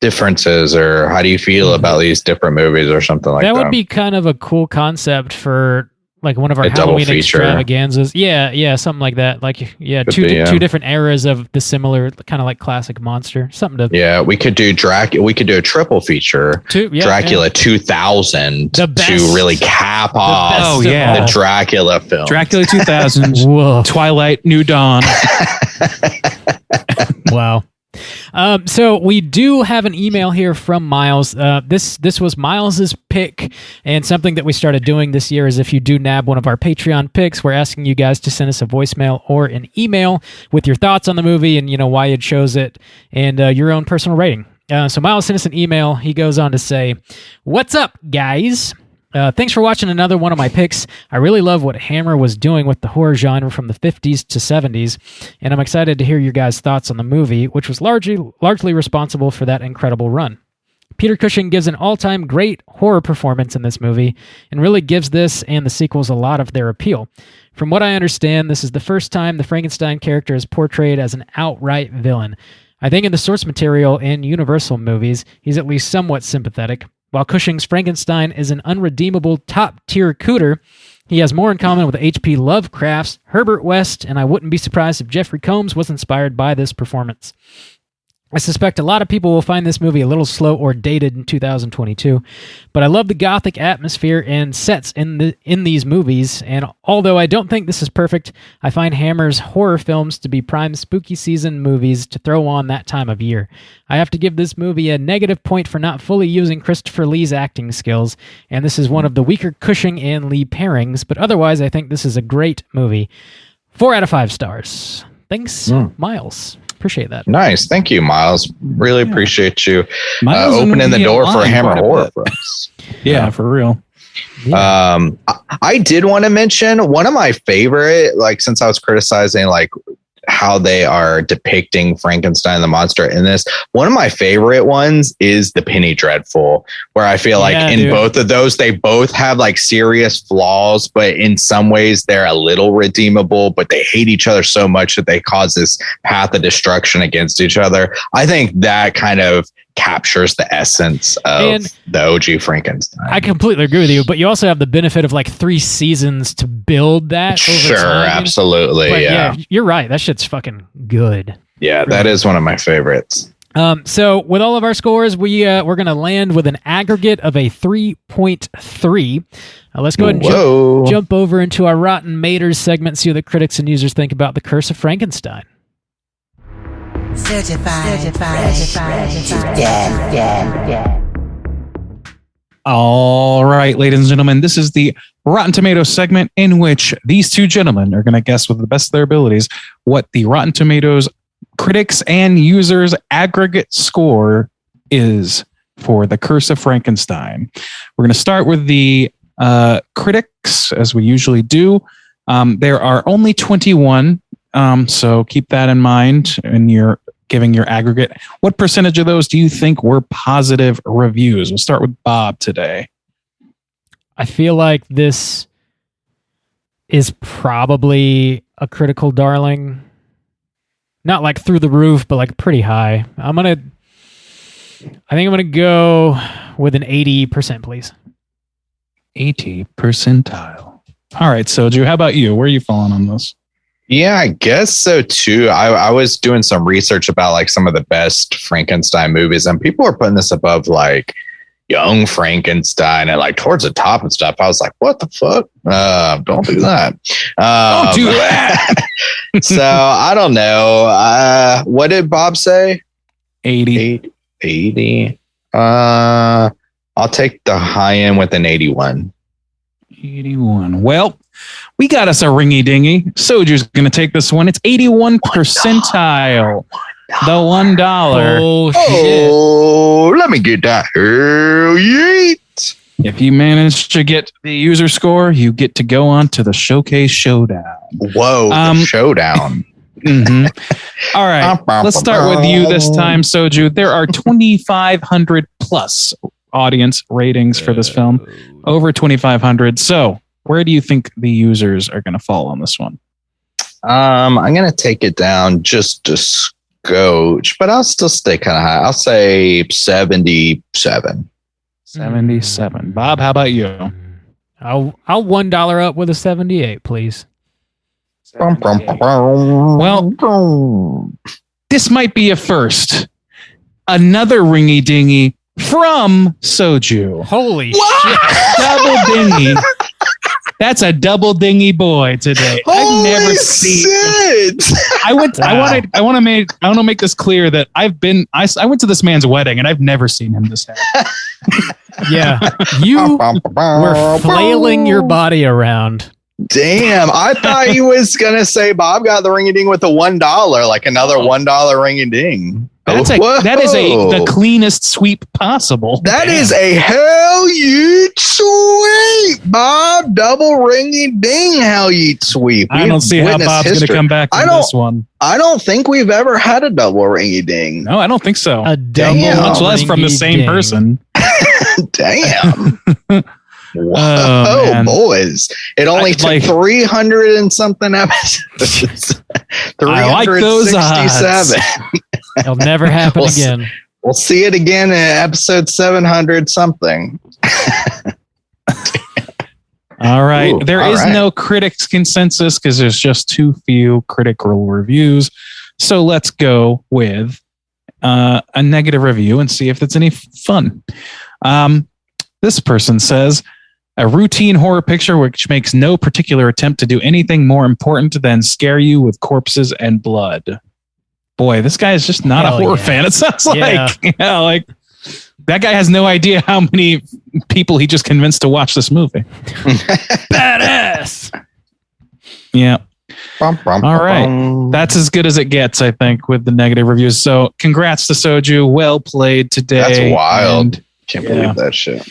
differences, or how do you feel about these different movies or something like that? That would be kind of a cool concept for like one of our Halloween extravaganzas. Yeah, something like that. Like, two different eras of the similar kind of like classic monster. Something to. Yeah, we could do Dracula. We could do a triple feature. Dracula 2000 to really cap off the Dracula film. Dracula 2000, Twilight, New Dawn. Wow. So we do have an email here from Miles. This was Miles's pick, and something that we started doing this year is if you do nab one of our Patreon picks, we're asking you guys to send us a voicemail or an email with your thoughts on the movie and why you chose it and your own personal rating. So Miles sent us an email. He goes on to say, "What's up, guys? Thanks for watching another one of my picks. I really love what Hammer was doing with the horror genre from the 50s to 70s, and I'm excited to hear your guys' thoughts on the movie, which was largely responsible for that incredible run. Peter Cushing gives an all-time great horror performance in this movie, and really gives this and the sequels a lot of their appeal. From what I understand, this is the first time the Frankenstein character is portrayed as an outright villain. I think in the source material and Universal movies, he's at least somewhat sympathetic. While Cushing's Frankenstein is an unredeemable top-tier Cooter, he has more in common with H.P. Lovecraft's Herbert West, and I wouldn't be surprised if Jeffrey Combs was inspired by this performance. I suspect a lot of people will find this movie a little slow or dated in 2022, but I love the gothic atmosphere and sets in these movies, and although I don't think this is perfect, I find Hammer's horror films to be prime spooky season movies to throw on that time of year. I have to give this movie a negative point for not fully using Christopher Lee's acting skills, and this is one of the weaker Cushing and Lee pairings, but otherwise I think this is a great movie. 4 out of 5 stars. Thanks, Miles. Appreciate that. Nice. Thank you, Miles. Really appreciate you opening the door for Hammer horror for us. Yeah, for real. Yeah. I did want to mention one of my favorite, like, since I was criticizing like how they are depicting Frankenstein the monster in this, one of my favorite ones is the Penny Dreadful, where I feel like in both of those they both have like serious flaws, but in some ways they're a little redeemable, but they hate each other so much that they cause this path of destruction against each other. I think that kind of captures the essence of the OG Frankenstein. I completely agree with you, but you also have the benefit of like 3 seasons to build that over time. Absolutely. But yeah, you're right. That shit's fucking good. Yeah, really. That is one of my favorites. So with all of our scores, we're going to land with an aggregate of a 3.3. Let's go ahead and jump over into our Rotten Maters segment, see what the critics and users think about The Curse of Frankenstein. Certified fresh to death. All right, ladies and gentlemen, this is the Rotten Tomatoes segment in which these two gentlemen are going to guess with the best of their abilities what the Rotten Tomatoes critics and users aggregate score is for The Curse of Frankenstein. We're going to start with the critics, as we usually do. There are only 21, so keep that in mind when you're giving your aggregate. What percentage of those do you think were positive reviews? We'll start with Bob today. I feel like this is probably a critical darling. Not like through the roof, but like pretty high. I think I'm going to go with an 80%, please. 80 percentile. All right, Soju, how about you? Where are you falling on this? Yeah, I guess so too. I was doing some research about like some of the best Frankenstein movies, and people are putting this above like Young Frankenstein and like towards the top and stuff. I was like, what the fuck? Don't do that. Don't do that. So I don't know. What did Bob say? 80. 80. I'll take the high end with an 81. 81. Well, we got us a ringy dingy. Soju's going to take this one. It's 81 percentile. The $1. Oh, shit. Oh, let me get that. Hell yeet. If you manage to get the user score, you get to go on to the Showcase Showdown. Whoa, the showdown. Mm-hmm. All right, let's start with you this time, Soju. There are 2,500 plus audience ratings for this film. Over 2,500. So where do you think the users are going to fall on this one? I'm going to take it down just a scotch, but I'll still stay kind of high. I'll say 77. 77. Bob, how about you? I'll $1 up with a 78, please. 78. Well, this might be a first. Another ringy dingy from Soju. Holy shit. Double dingy. That's a double dingy boy today. I've never seen. I want to make this clear that I went to this man's wedding and I've never seen him this happy. Yeah, you were flailing your body around. Damn, I thought he was gonna say Bob got the ring-a-ding with a $1, like another $1 ring-a-ding. That is the cleanest sweep possible. That is a hell yeet sweep, Bob. Double ring-a-ding hell yeet sweep. I don't see how Bob's going to come back on this one. I don't think we've ever had a double ring-a-ding. No, I don't think so. A double, much less from the same person. Damn. Whoa, boys. It only took 300 and something episodes. 367. I like those odds. It'll never happen again. We'll see it again in episode 700 something. All right. There is no critics consensus because there's just too few critical reviews. So let's go with a negative review and see if it's any fun. This person says, a routine horror picture which makes no particular attempt to do anything more important than scare you with corpses and blood. Boy, this guy is just not a horror fan. It sounds like, like that guy has no idea how many people he just convinced to watch this movie. Badass. Yeah. All right. That's as good as it gets, I think, with the negative reviews. So congrats to Soju. Well played today. That's wild. Can't believe that shit.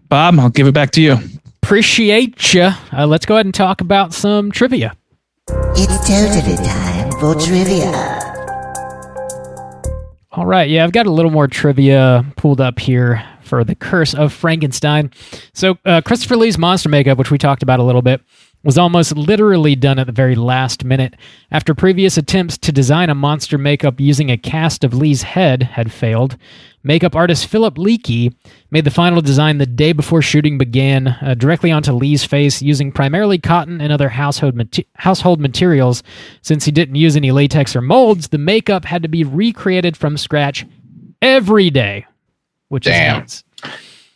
Bob, I'll give it back to you. Appreciate you. Let's go ahead and talk about some trivia. It's totally time for trivia. All right, yeah, I've got a little more trivia pulled up here for The Curse of Frankenstein. So Christopher Lee's monster makeup, which we talked about a little bit, was almost literally done at the very last minute. After previous attempts to design a monster makeup using a cast of Lee's head had failed, makeup artist Philip Leakey made the final design the day before shooting began, directly onto Lee's face, using primarily cotton and other household materials. Since he didn't use any latex or molds, the makeup had to be recreated from scratch every day, which is nuts.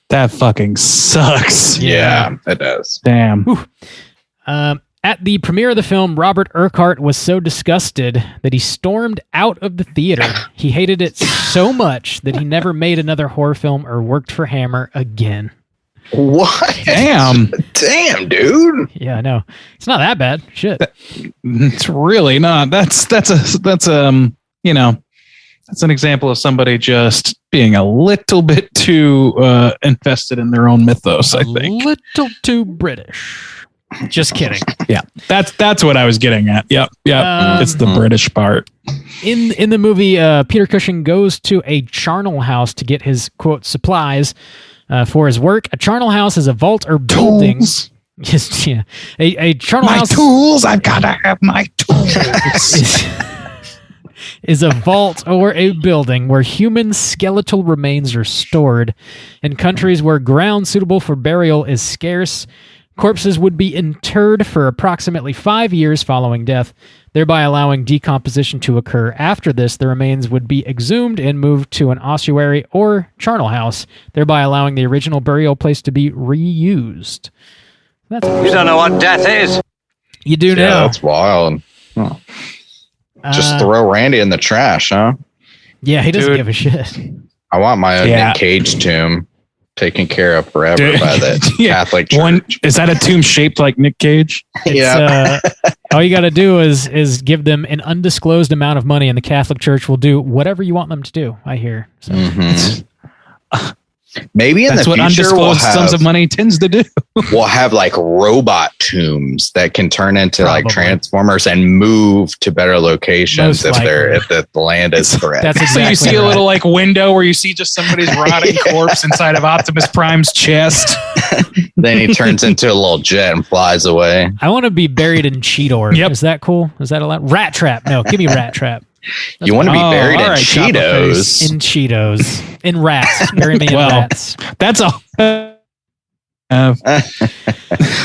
That fucking sucks. Yeah, it does. Damn. At the premiere of the film, Robert Urquhart was so disgusted that he stormed out of the theater. He hated it so much that he never made another horror film or worked for Hammer again. What? Damn. Damn, dude. Yeah, I know. It's not that bad. Shit. It's really not. That's an example of somebody just being a little bit too invested in their own mythos, I think. A little too British. Just kidding. Yeah, that's what I was getting at. Yep. It's the British part. In the movie, Peter Cushing goes to a charnel house to get his, quote, supplies for his work. A charnel house is a vault or building. Tools. Yes, yeah. A charnel house. My tools. I've got to have my tools. is a vault or a building where human skeletal remains are stored. In countries where ground suitable for burial is scarce, corpses would be interred for approximately 5 years following death, thereby allowing decomposition to occur. After this, the remains would be exhumed and moved to an ossuary or charnel house, thereby allowing the original burial place to be reused. You don't know what death is. You do Yeah, now. that's wild. Huh. Just throw Randy in the trash, huh? Yeah, he doesn't give a shit. I want my own Nick Cage tomb taken care of forever by the Catholic Church. Is that a tomb shaped like Nick Cage? Yeah. All you got to do is give them an undisclosed amount of money, and the Catholic Church will do whatever you want them to do. I hear. So. Maybe in That's the what future undisclosed sums of money tends to do. We'll have like robot tombs that can turn into like Transformers and move to better locations if the land is correct. That's exactly so you see a little like window where you see just somebody's rotting corpse inside of Optimus Prime's chest. Then he turns into a little jet and flies away. I want to be buried in Cheetor. Yep. Is that cool? Is that allowed? Rat Trap. No, give me Rat Trap. You want to be buried in Cheetos. In Cheetos. In rats. Bury me in rats. That's a...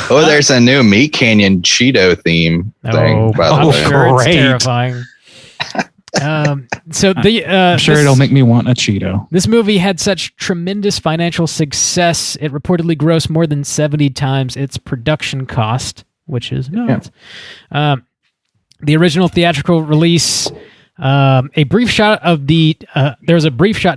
there's a new Meat Canyon Cheeto theme thing. By the way. Sure, it's Great. terrifying. I'm sure it'll make me want a Cheeto. This movie had such tremendous financial success, it reportedly grossed more than 70 times its production cost, which is nuts. The original theatrical release... there was a brief shot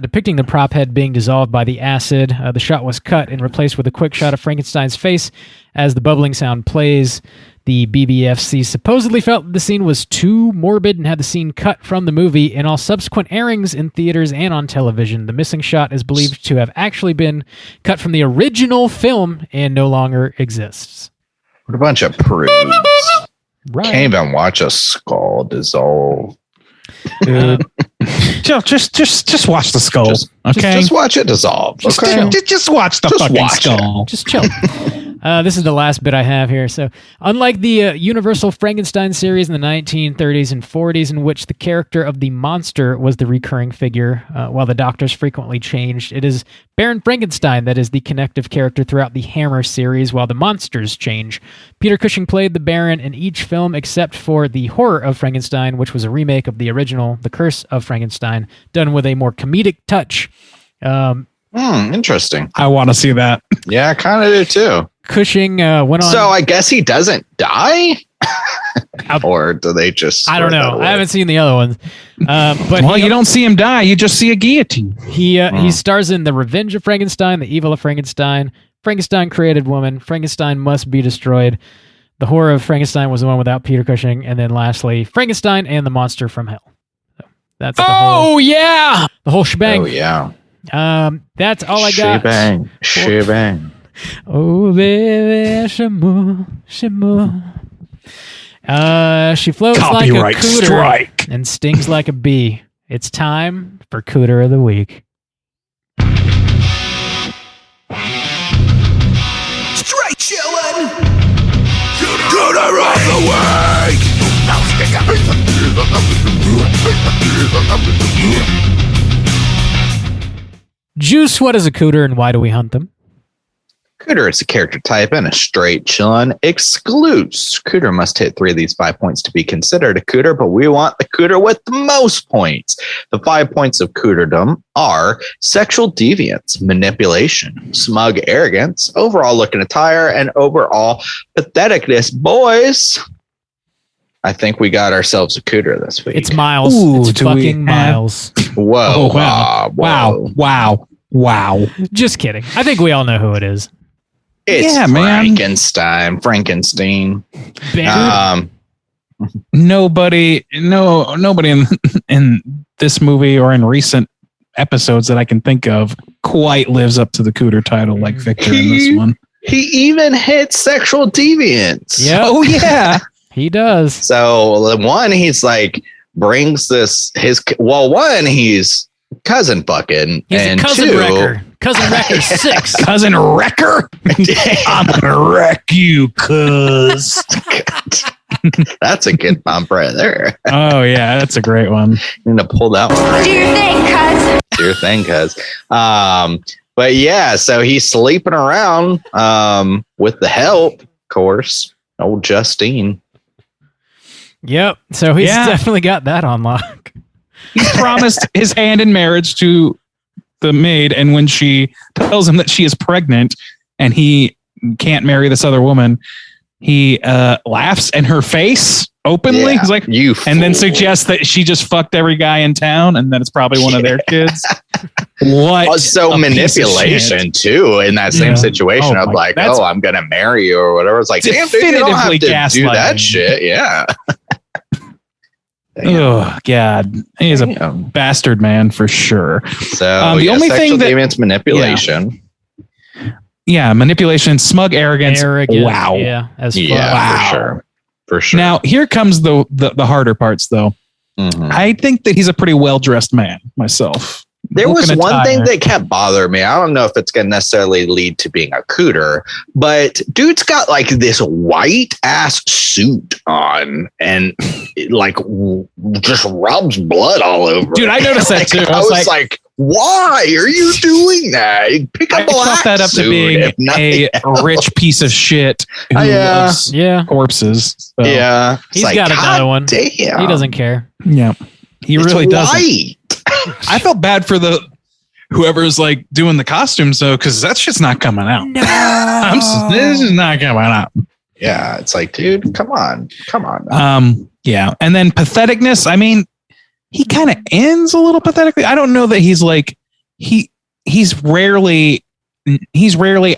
depicting the prop head being dissolved by the acid. The shot was cut and replaced with a quick shot of Frankenstein's face as the bubbling sound plays. The BBFC supposedly felt the scene was too morbid and had the scene cut from the movie. In all subsequent airings in theaters and on television, the missing shot is believed to have actually been cut from the original film and no longer exists. What a bunch of prudes. Right. Can't even watch a skull dissolve. Just watch the skull. Just watch it dissolve. Just watch the fucking skull. Just chill. This is the last bit I have here. So, unlike the Universal Frankenstein series in the 1930s and 40s, in which the character of the monster was the recurring figure, while the doctors frequently changed, it is Baron Frankenstein that is the connective character throughout the Hammer series, while the monsters change. Peter Cushing played the Baron in each film except for The Horror of Frankenstein, which was a remake of the original The Curse of Frankenstein, done with a more comedic touch. Interesting. I want to see that. Yeah, I kind of do too. Cushing went on. So I guess he doesn't die? Or do they just... I don't know. I haven't seen the other ones. But you don't see him die. You just see a guillotine. He stars in The Revenge of Frankenstein, The Evil of Frankenstein, Frankenstein Created Woman, Frankenstein Must Be Destroyed, The Horror of Frankenstein was the one without Peter Cushing, and then lastly, Frankenstein and the Monster from Hell. So that's the whole shebang. Oh, yeah. That's all I got. Shebang. Shebang. Oh, baby, shamoo, shamoo. She floats Copyright like a cooter strike. and stings like a bee. It's time for Cooter of the Week. Straight chillin'. Cooter of the week. Juice, what is a cooter and why do we hunt them? Cooter is a character type and a straight chillin' excludes. Cooter must hit 3 of these 5 points to be considered a cooter, but we want the cooter with the most points. The 5 points of cooterdom are sexual deviance, manipulation, smug arrogance, overall look and attire, and overall patheticness. Boys, I think we got ourselves a cooter this week. It's Miles. Ooh, it's fucking Miles. Whoa. Oh, wow. Whoa. Wow. Just kidding. I think we all know who it is. It's Yeah, man. Frankenstein. Bam. Nobody in this movie or in recent episodes that I can think of quite lives up to the Cooter title like Victor in this one. He even hits sexual deviance. Yep. Oh yeah. He does. So one, he's like brings this he's cousin fucking, He's and a cousin two, wrecker. Cousin wrecker 6. Cousin Wrecker. I'm gonna wreck you, cuz. That's a good bump right there. Oh yeah, that's a great one. You need to pull that one. Do your thing, cuz. Do your thing, cuz. But yeah, so he's sleeping around with the help, of course, old Justine. Yep. So he's definitely got that on lock. He's promised his hand in marriage to the maid, and when she tells him that she is pregnant and he can't marry this other woman, he laughs in her face openly. Yeah, He's like, you and then fool. suggests that she just fucked every guy in town and that it's probably one of their kids. What? Also a piece of manipulation shit. too in that same Yeah. situation Oh of my- like, that's I'm gonna marry you or whatever. It's like, damn, dude, you don't have to definitively do that gaslighting. shit. Yeah. Oh God, he is a Damn. bastard man for sure. So The only sexual thing that- deviance, manipulation. Yeah, manipulation, smug arrogance. Arrogant. Wow. Yeah. As fuck. Yeah, Wow. for sure. Now here comes the harder parts, though. Mhm. I think that he's a pretty well dressed man myself. There was Look and one thing attire. that kept bothering me. I don't know if it's going to necessarily lead to being a cooter, but dude's got like this white ass suit on and it, like just rubs blood all over. Dude, I noticed that too. I was like, why are you doing that? Pick I a black chalk that up to suit, being if nothing a rich piece of shit who Yeah. loves Yeah. corpses. So, Yeah, He's It's got like, another God one. Damn, He doesn't care. yeah. He It's really doesn't. white. I felt bad for the whoever's like doing the costumes though, because that shit's not coming out. No. This is not coming out. Yeah, it's like, dude, come on. Yeah. And then patheticness. I mean, he kind of ends a little pathetically. I don't know that he's like he's rarely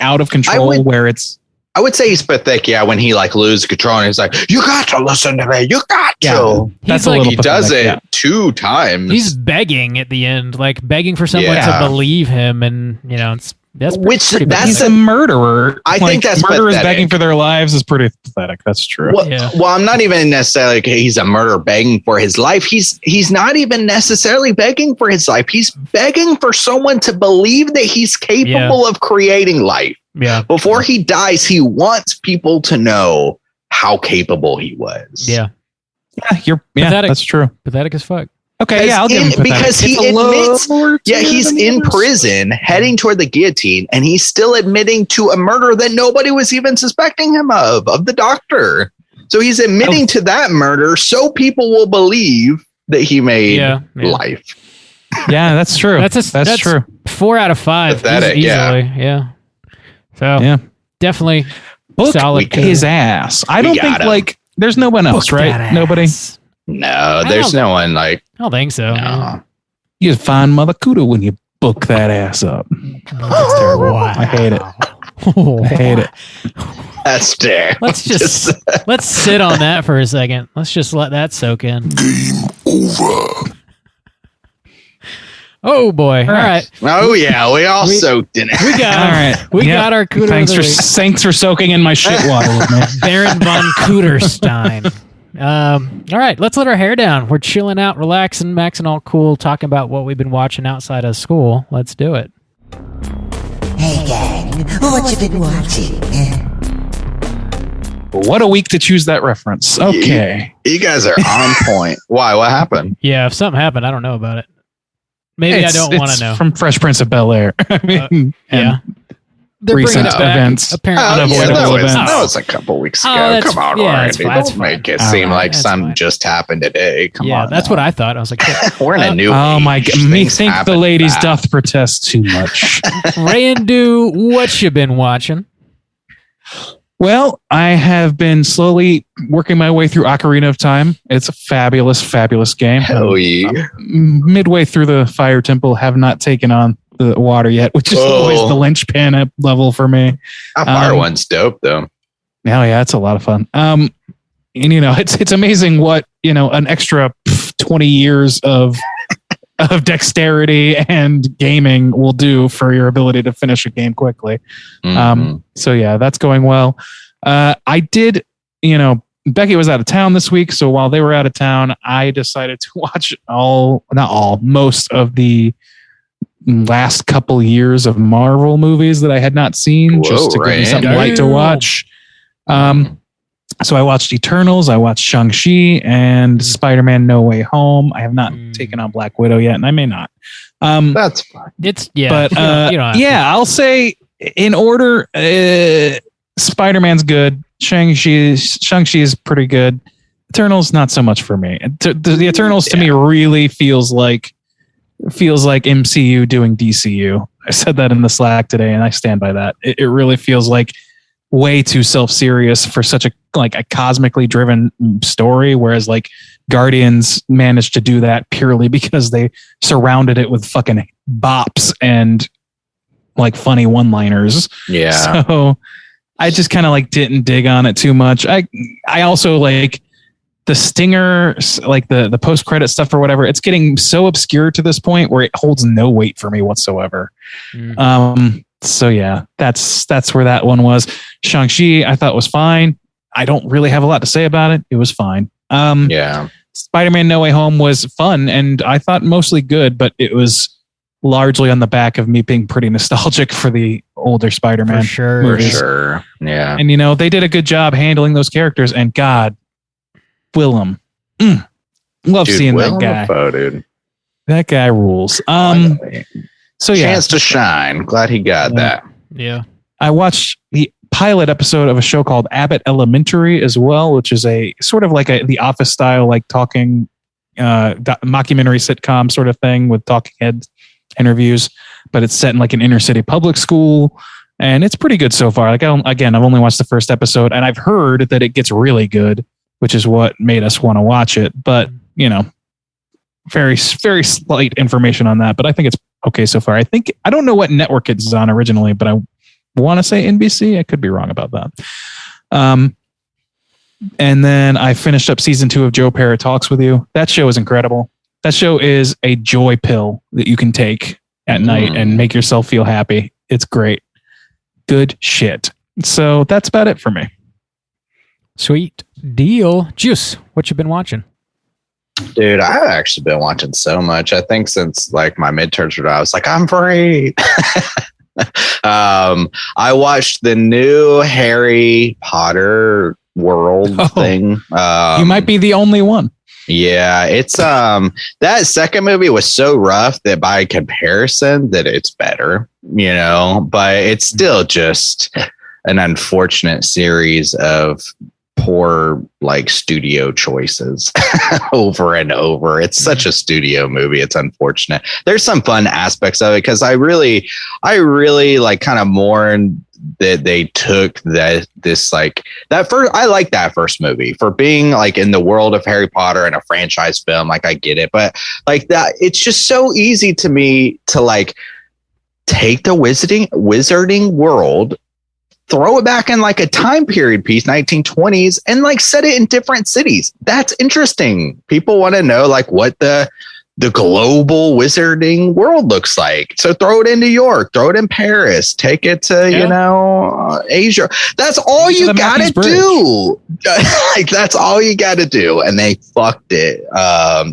out of control where it's I would say he's pathetic, yeah, when he like loses control and he's like, you got to listen to me. You got to. that's like- a little He does pathetic, it yeah. 2 times. He's begging at the end, like begging for someone Yeah. to believe him, and you know, that's Which pretty that's He's pathetic. a murderer. I think that's murderers pathetic. begging for their lives is pretty pathetic. That's true. well, Yeah. well, I'm not even necessarily okay, he's a murderer begging for his life. He's not even necessarily begging for his life. He's begging for someone to believe that he's capable of creating life. Yeah. Before he dies, he wants people to know how capable he was. Yeah. Yeah, Pathetic. that's true. Pathetic as fuck. Okay, yeah, I'll give him pathetic. Because he It's a admits, lower yeah, tier he's than the in others. prison heading toward the guillotine, and he's still admitting to a murder that nobody was even suspecting him of the doctor. So he's admitting to that murder so people will believe that he made Yeah. life. Yeah, that's true. That's true. 4 out of 5. Pathetic, easily. Yeah. So Yeah. definitely Book solid. his ass. I don't think got him. like there's no one else, Book right? that Nobody. ass. No, there's no one like, I don't think so. no. You find Mother Cooter when you book that ass up. That's terrible. I hate it. I hate it. That's there. Let's just let's sit on that for a second. Let's just let that soak in. Oh boy! All right, Oh yeah, we all soaked in it. we got All right. we Yep. got our Cooter. Thanks for soaking in my shit water with me. Baron von Cooterstein. All right, let's let our hair down. We're chilling out, relaxing, maxing all cool, talking about what we've been watching outside of school. Let's do it. Hey gang, what you been watching? What a week to choose that reference. Okay. You guys are on point. Why? What happened? Yeah, if something happened, I don't know about it. Maybe I don't want to know. From Fresh Prince of Bel-Air. I mean, Yeah. They're bringing recent it back, events. apparently. Unavoidable events. That was a couple weeks ago. that's- Come on, yeah, Randy. that's fine, that's Don't make it fine. seem All right, like that's something fine. just happened today. Come Yeah, on. that's now. what I thought. I was like, We're in a new Oh age. my god! Things Methinks the happen ladies fast. doth protest too much. Randu, what you been watching? Well, I have been slowly working my way through Ocarina of Time. It's a fabulous, fabulous game. Hell yeah. Midway through the Fire Temple, have not taken on the water yet, which is always the linchpin up level for me. That fire one's dope though. Oh yeah, it's a lot of fun. And it's amazing what an extra 20 years of dexterity and gaming will do for your ability to finish a game quickly. So yeah, that's going well. I did, Becky was out of town this week, so while they were out of town, I decided to watch most of the last couple years of Marvel movies that I had not seen, just to give me something light to watch. So I watched Eternals, I watched Shang-Chi and Spider-Man No Way Home. I have not taken on Black Widow yet, and I may not. That's fine. It's you But don't have to. I'll say in order, Spider-Man's good. Shang-Chi is pretty good. Eternals, not so much for me. The Eternals to me really feels like MCU doing DCU. I said that in the Slack today, and I stand by that. It really feels like way too self-serious for such a cosmically driven story, whereas like Guardians managed to do that purely because they surrounded it with fucking bops and like funny one-liners. Yeah. So I just kind of didn't dig on it too much. I also like the stinger, like the post-credit stuff or whatever. It's getting so obscure to this point where it holds no weight for me whatsoever. So yeah, that's where that one was. Shang-Chi, I thought was fine. I don't really have a lot to say about it. It was fine. Spider-Man No Way Home was fun and I thought mostly good, but it was largely on the back of me being pretty nostalgic for the older Spider-Man movies. For sure. Yeah. And they did a good job handling those characters, and God, Willem. Love seeing that guy. Dafoe, dude. That guy rules. So yeah. Chance to shine. Glad he got that. Yeah. I watched the pilot episode of a show called Abbott Elementary as well, which is a sort of like the Office style, like talking mockumentary sitcom sort of thing with talking head interviews, but it's set in like an inner city public school, and it's pretty good so far. Like I've only watched the first episode, and I've heard that it gets really good, which is what made us want to watch it. But very, very slight information on that, but I think it's okay so far. I don't know what network it's on originally, but I want to say NBC. I could be wrong about that. And then I finished up season 2 of Joe Parra Talks with You. That show is incredible. That show is a joy pill that you can take at night and make yourself feel happy. It's great. Good shit. So that's about it for me. Sweet deal. Juice, what you been watching? Dude, I've actually been watching so much. I think since like my midterms were done, I was like, I'm free. I watched the new Harry Potter world thing. You might be the only one. Yeah, it's that second movie was so rough that by comparison that it's better, but it's still just an unfortunate series of poor like studio choices over and over. It's such a studio movie. It's unfortunate. There's some fun aspects of it because I really like kind of mourn that they took that first. I like that first movie for being like in the world of Harry Potter and a franchise film. Like I get it, but like that, it's just so easy to me to like take the wizarding world, throw it back in like a time period piece, 1920s, and like set it in different cities. That's interesting. People want to know like what the the global wizarding world looks like. So throw it in New York, throw it in Paris, take it to, Asia. That's all you got to do. Like, that's all you got to do. And they fucked it.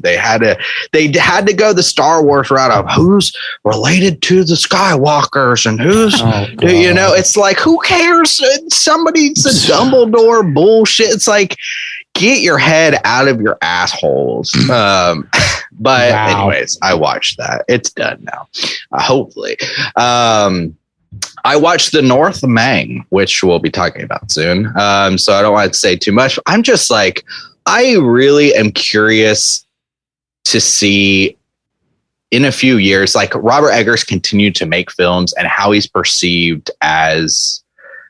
They had to go the Star Wars route of who's related to the Skywalkers and who's, it's like, who cares? Somebody's a Dumbledore bullshit. It's like, get your head out of your assholes. But anyways, I watched that. It's done now. Hopefully. I watched The North Mang, which we'll be talking about soon. So I don't want to say too much. I'm just like, I really am curious to see in a few years, like Robert Eggers continued to make films and how he's perceived as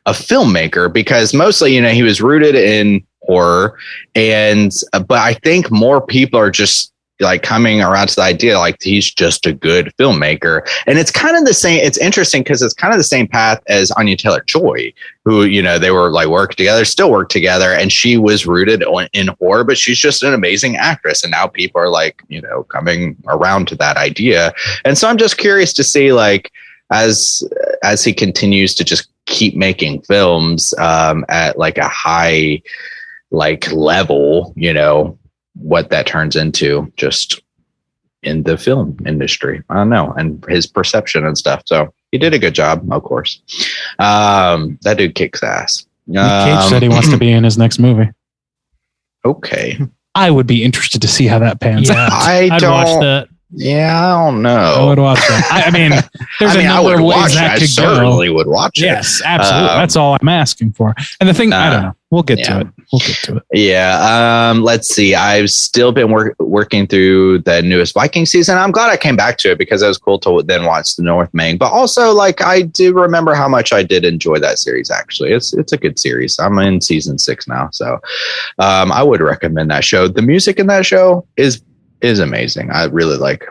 a filmmaker, because mostly, he was rooted in horror, but I think more people are just like coming around to the idea like he's just a good filmmaker. And it's kind of the same. It's interesting because it's kind of the same path as Anya Taylor-Joy, who, they were like still work together. And she was rooted in horror, but she's just an amazing actress. And now people are like, coming around to that idea. And so I'm just curious to see, like, as he continues to just keep making films at like a high like level, what that turns into just in the film industry. I don't know. And his perception and stuff. So he did a good job, of course. That dude kicks ass. Nick Cage said he wants to be in his next movie. Okay. I would be interested to see how that pans out. I'd watch that. Yeah, I don't know. I would watch that. I mean, there's a number of ways that could go. I certainly would watch it. Yes, absolutely. That's all I'm asking for. And the thing, I don't know. We'll get to it. Yeah. Let's see. I've still been working through the newest Viking season. I'm glad I came back to it because it was cool to then watch the North Mang. But also, like, I do remember how much I did enjoy that series. Actually, it's a good series. I'm in season 6 now, so I would recommend that show. The music in that show is amazing. I really like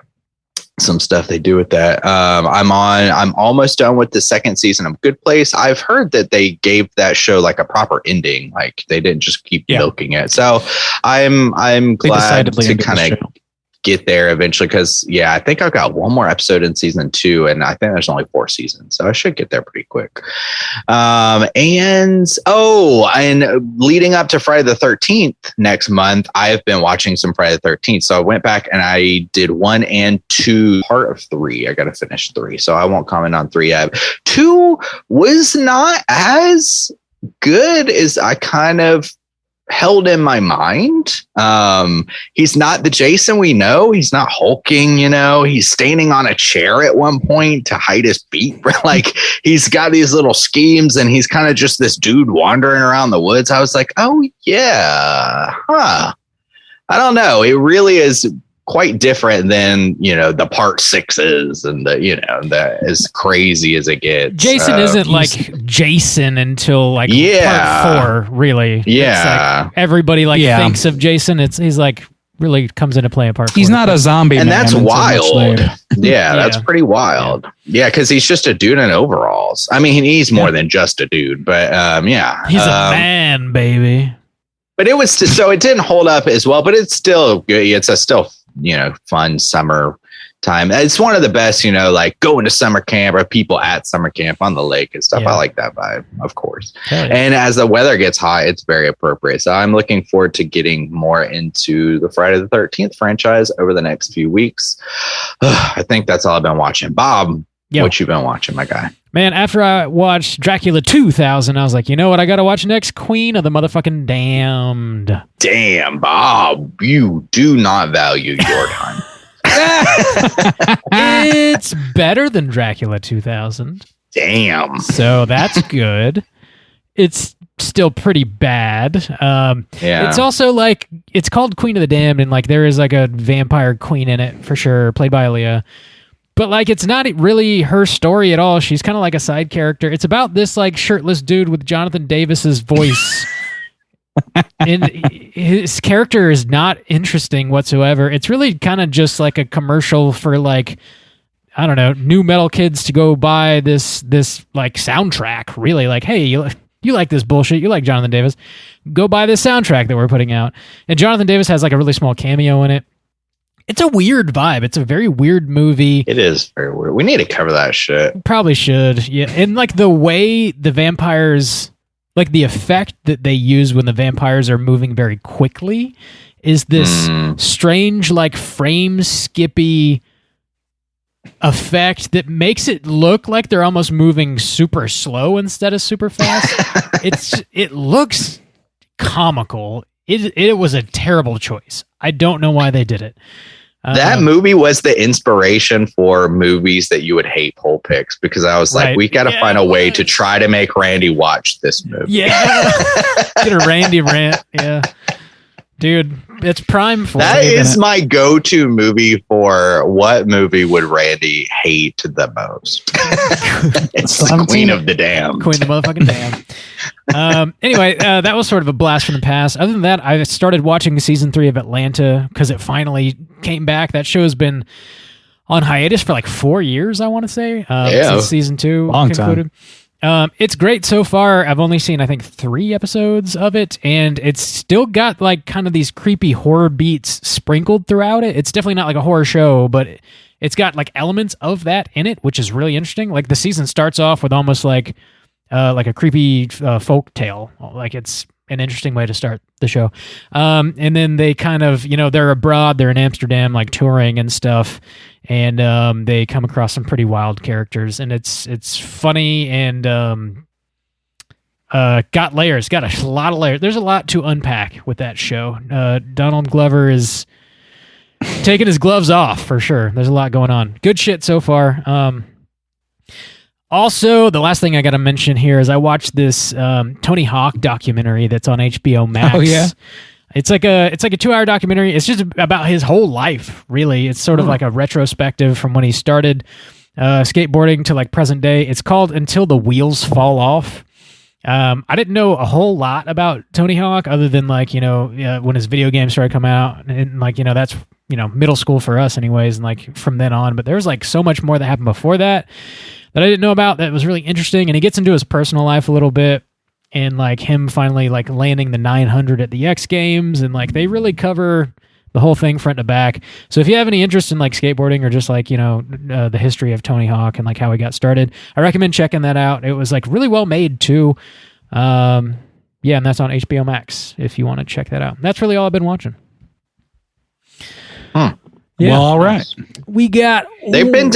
some stuff they do with that. I'm almost done with the second season of Good Place. I've heard that they gave that show like a proper ending. Like they didn't just keep milking it. So I'm glad to kind of get there eventually. Cause I think I've got one more episode in season 2 and I think there's only 4 seasons. So I should get there pretty quick. And leading up to Friday the 13th next month, I've been watching some Friday the 13th. So I went back and I did 1 and 2 part of 3. I got to finish 3. So I won't comment on 3 yet. 2 was not as good as I kind of held in my mind. He's not the Jason we know. He's not hulking, he's standing on a chair at one point to hide his feet. Like he's got these little schemes and he's kind of just this dude wandering around the woods. I was like, oh yeah. I don't know. It really is quite different than, the part 6s and the as crazy as it gets. Jason isn't like Jason until like part 4, really. Yeah. Like everybody thinks of Jason. He's like really comes into play in part 4. He's not a zombie, and that's wild. That's pretty wild. Yeah, because he's just a dude in overalls. I mean, he's more than just a dude, but he's a man, baby. But it was so it didn't hold up as well, but it's still good. It's a still fun summer time. It's one of the best, like going to summer camp or people at summer camp on the lake and stuff. I like that vibe, of course. And as the weather gets hot, it's very appropriate. So I'm looking forward to getting more into the Friday the 13th franchise over the next few weeks. I think that's all I've been watching. Bob, what you been watching, my guy? Man, after I watched Dracula 2000, I was like, you know what I got to watch next? Queen of the motherfucking Damned. Damn, Bob, you do not value your time. It's better than Dracula 2000. Damn. So that's good. It's still pretty bad. It's also like, it's called Queen of the Damned, and like there is like a vampire queen in it for sure, played by Aaliyah. But like, it's not really her story at all. She's kind of like a side character. It's about this like shirtless dude with Jonathan Davis's voice. And his character is not interesting whatsoever. It's really kind of just like a commercial for like, I don't know, new metal kids to go buy this like soundtrack. Really, like, hey, you like this bullshit? You like Jonathan Davis? Go buy this soundtrack that we're putting out. And Jonathan Davis has like a really small cameo in it. It's a weird vibe. It's a very weird movie. It is very weird. We need to cover that shit. Probably should. Yeah. And like the way the vampires, like the effect that they use when the vampires are moving very quickly is this strange, like frame skippy effect that makes it look like they're almost moving super slow instead of super fast. It looks comical. It was a terrible choice. I don't know why they did it. That movie was the inspiration for movies that you would hate poll picks, because I was like, we got to find a way to try to make Randy watch this movie. Yeah. Get a Randy rant. Yeah. Dude, it's prime for that is my go-to movie for what movie would Randy hate the most. It's the Queen of the Damned. Queen of the motherfucking Damned. Anyway, that was sort of a blast from the past. Other than that, I started watching season 3 of Atlanta because it finally came back. That show has been on hiatus for like 4 years, I want to say, since season 2 Long concluded. It's great so far. I've only seen, I think, 3 episodes of it, and it's still got like kind of these creepy horror beats sprinkled throughout it. It's definitely not like a horror show, but it's got like elements of that in it, which is really interesting. Like the season starts off with almost like a creepy folk tale. Like it's an interesting way to start the show. And then they kind of, they're abroad, they're in Amsterdam, like touring and stuff. And they come across some pretty wild characters, and it's funny and got layers, got a lot of layers. There's a lot to unpack with that show. Donald Glover is taking his gloves off for sure. There's a lot going on. Good shit so far. Also, the last thing I got to mention here is I watched this Tony Hawk documentary that's on HBO Max. Oh yeah. It's like a 2-hour documentary. It's just about his whole life, really. It's sort of like a retrospective from when he started skateboarding to like present day. It's called Until the Wheels Fall Off. I didn't know a whole lot about Tony Hawk other than like, when his video games started coming out, and like, that's, middle school for us anyways. And like from then on, but there was like so much more that happened before that I didn't know about that was really interesting. And he gets into his personal life a little bit. And like him finally like landing the 900 at the X Games, and like they really cover the whole thing front to back. So if you have any interest in like skateboarding or just like the history of Tony Hawk and like how he got started, I recommend checking that out. It was like really well made too. And that's on HBO Max if you want to check that out. That's really all I've been watching. Yeah. Well, all right. We got. They've been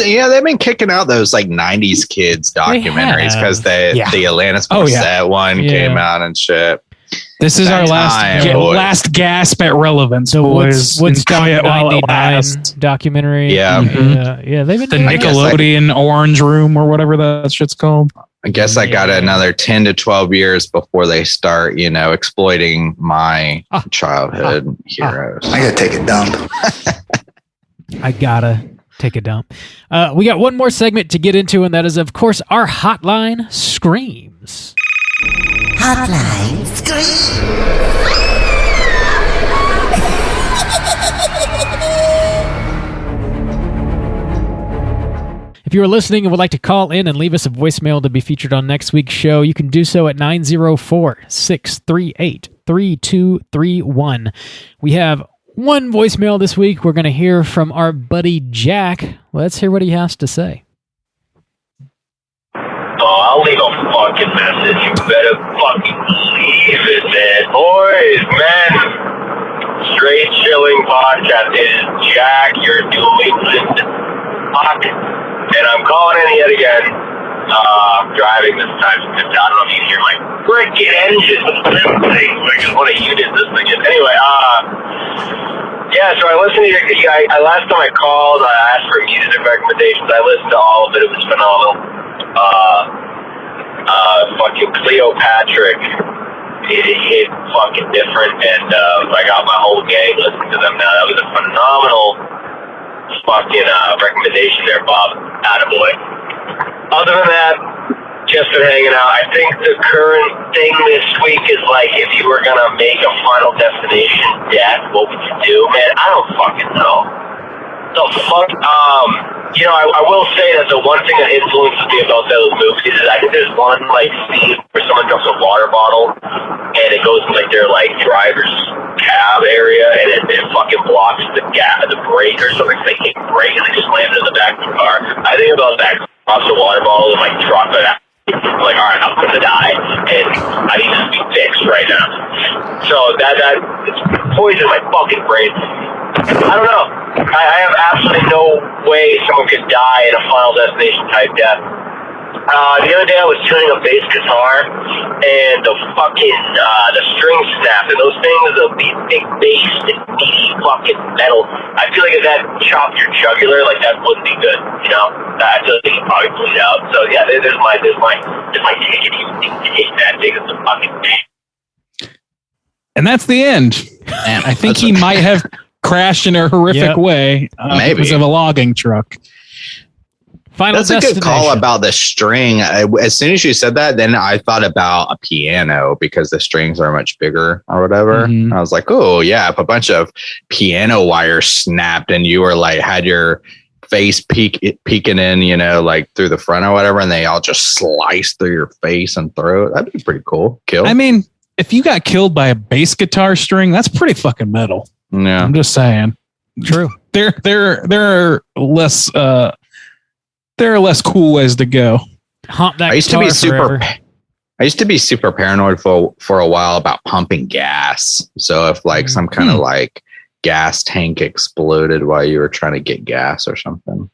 kicking out those like '90s kids documentaries because the Alanis Morissette one came out and shit. This is our last gasp at relevance, boys. Woodstock 99 documentary. Yeah, they've been the Nickelodeon Orange Room or whatever that shit's called. I guess I got another 10 to 12 years before they start, exploiting my childhood heroes. I gotta take a dump. I gotta take a dump. We got one more segment to get into, and that is, of course, our Hotline Screams. Hotline Scream. If you are listening and would like to call in and leave us a voicemail to be featured on next week's show, you can do so at 904-638-3231. We have one voicemail this week. We're going to hear from our buddy Jack. Let's hear what he has to say. Oh, I'll leave a fucking message. You better fucking believe it, man. Boys, man. Straight Chilling Podcast is Jack, your New England Hawk. And I'm calling in yet again. I'm driving this time. I don't know if you can hear my freaking engine with the thing. Like, what a unit this thing is. Anyway, so I listened to your. Last time I called, I asked for music recommendations. I listened to all of it. It was phenomenal. Fucking Cleopatra. It hit fucking different, and I got my whole gang listening to them now. That was a phenomenal fucking recommendation there, Bob. Attaboy. Other than that, just been hanging out. I think the current thing this week is like, if you were gonna make a Final Destination death, what would you do, man? I don't fucking know. The fuck? I will say that the one thing that influences me about those movies is I think there's one like scene where someone drops a water bottle and it goes in like their like driver's cab area, and it fucking blocks the brake or something. They can't brake, and they just land in the back of the car. I think about that. Drops a water bottle in my truck, but I'm like, all right, I'm gonna die, and I need this to be fixed right now. So that it's poisoned my fucking brain. I don't know. I have absolutely no way someone could die in a Final Destination type death. The other day I was tuning a bass guitar, and the fucking the string snapped, and those things are these big bass and meaty fucking metal. I feel like if that chopped your jugular, like that wouldn't be good. You know, I feel like you could probably bleed out. So yeah, there's my ticket. You take that, take it to fucking day. And that's the end. And I think he might have crashed in a horrific way because of a logging truck. Final That's a good call about the string. As soon as you said that, then I thought about a piano because the strings are much bigger or whatever. Mm-hmm. I was like, oh yeah, if a bunch of piano wires snapped and you were like had your face peeking in, you know, like through the front or whatever, and they all just sliced through your face and throat, that'd be pretty cool. Kill. I mean, if you got killed by a bass guitar string, that's pretty fucking metal. Yeah, I'm just saying. True. There are less cool ways to go. Hump that I used to be super forever. paranoid for a while about pumping gas. So if like some kind of like gas tank exploded while you were trying to get gas or something.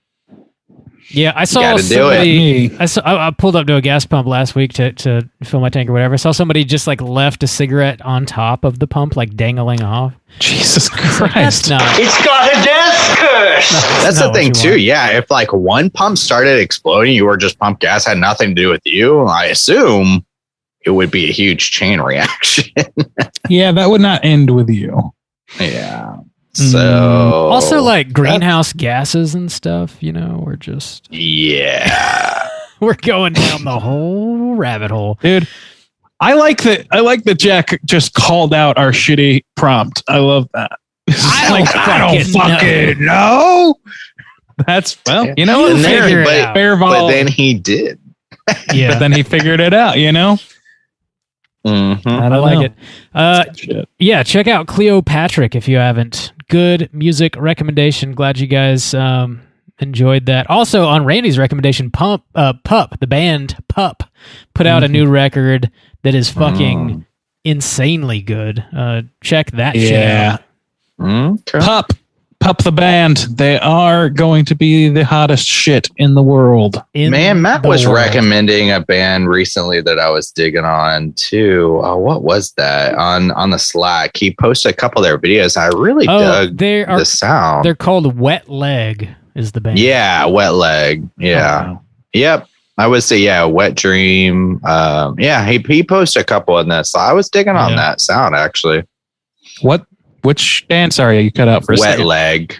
Yeah, I saw somebody. I pulled up to a gas pump last week to fill my tank or whatever. I saw somebody just like left a cigarette on top of the pump, like dangling off. Jesus Christ! It's got a death curse. That's the thing too. Yeah, if like one pump started exploding, you were just pumped gas, had nothing to do with you. I assume it would be a huge chain reaction. Yeah, that would not end with you. Yeah. So also like greenhouse gases and stuff, you know, we're just we're going down the whole rabbit hole, dude. I like that Jack just called out our shitty prompt. I love that. I don't fucking know. That's you know, but then he did. Yeah, but then he figured it out. You know. Mm-hmm. I like it. Yeah, check out Cleopatra if you haven't. Good music recommendation. Glad you guys enjoyed that. Also, on Randy's recommendation, Pup, the band Pup, put out a new record that is fucking insanely good. Check that shit out. Okay. Pup the band. They are going to be the hottest shit in the world. Matt was recommending a band recently that I was digging on too. What was that on the Slack? He posted a couple of their videos. I really dug the sound. They're called Wet Leg is the band. Yeah, Wet Leg. Yeah. Oh, wow. Yep. I would say Wet Dream. He posted a couple in this. So I was digging on that sound actually. Which band? Sorry, you cut out for a second. Wet Leg.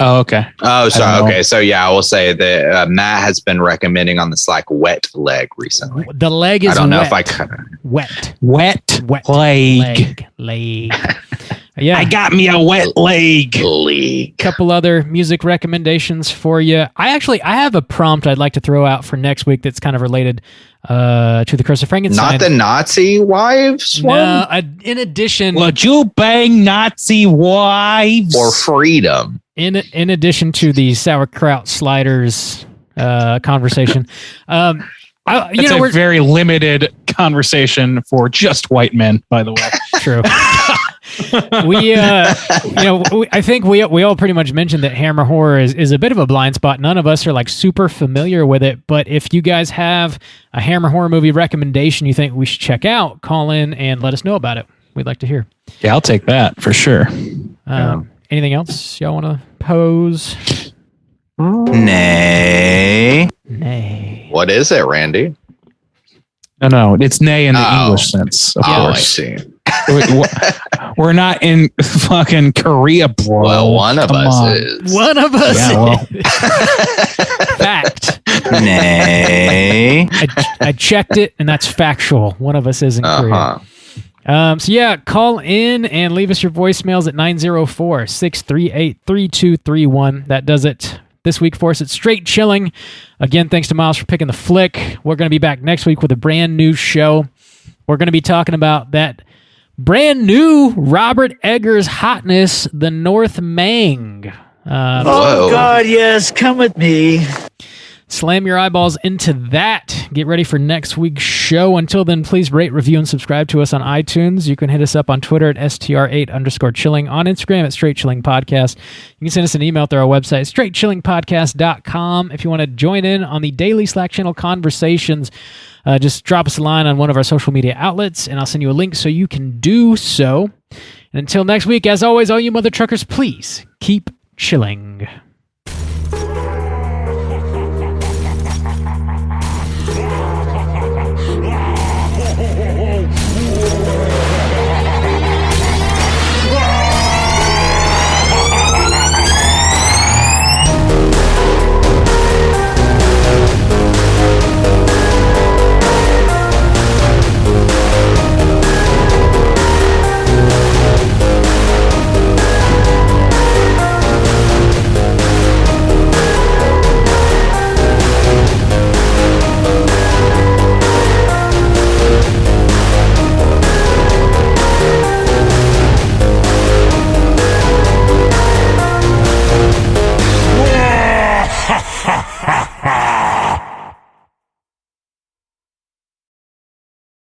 Oh, okay. Oh, so okay. So I will say that Matt has been recommending on the Slack Wet Leg recently. The leg is I don't know wet. if I cut it. Wet leg. Yeah, I got me a wet leg. Couple other music recommendations for you. I have a prompt I'd like to throw out for next week that's kind of related to the Curse of Frankenstein. Not the Nazi wives one? No, in addition... Would you bang Nazi wives? For freedom. In addition to the sauerkraut sliders conversation. It's a very limited conversation for just white men, by the way. True. I think we all pretty much mentioned that Hammer Horror is a bit of a blind spot. None of us are like super familiar with it, but if you guys have a Hammer Horror movie recommendation you think we should check out, call in and let us know about it. We'd like to hear. Yeah, I'll take that for sure. Anything else y'all want to pose? Nay. What is it, Randy? No, it's nay in the English sense, of course. I see. We're not in fucking Korea, bro. Well, one of us is. One of us is. Fact. Nay. I checked it, and that's factual. One of us is in Korea. Call in and leave us your voicemails at 904-638-3231. That does it this week for us. It's Straight Chilling. Again, thanks to Miles for picking the flick. We're going to be back next week with a brand new show. We're going to be talking about that brand new Robert Eggers hotness, The North Mang. Oh, God, yes. Come with me. Slam your eyeballs into that. Get ready for next week's show. Until then, please rate, review, and subscribe to us on iTunes. You can hit us up on Twitter at STR8_chilling, on Instagram at Straight Chilling Podcast. You can send us an email through our website, straightchillingpodcast.com. If you want to join in on the daily Slack channel conversations, just drop us a line on one of our social media outlets, and I'll send you a link so you can do so. And until next week, as always, all you mother truckers, please keep chilling.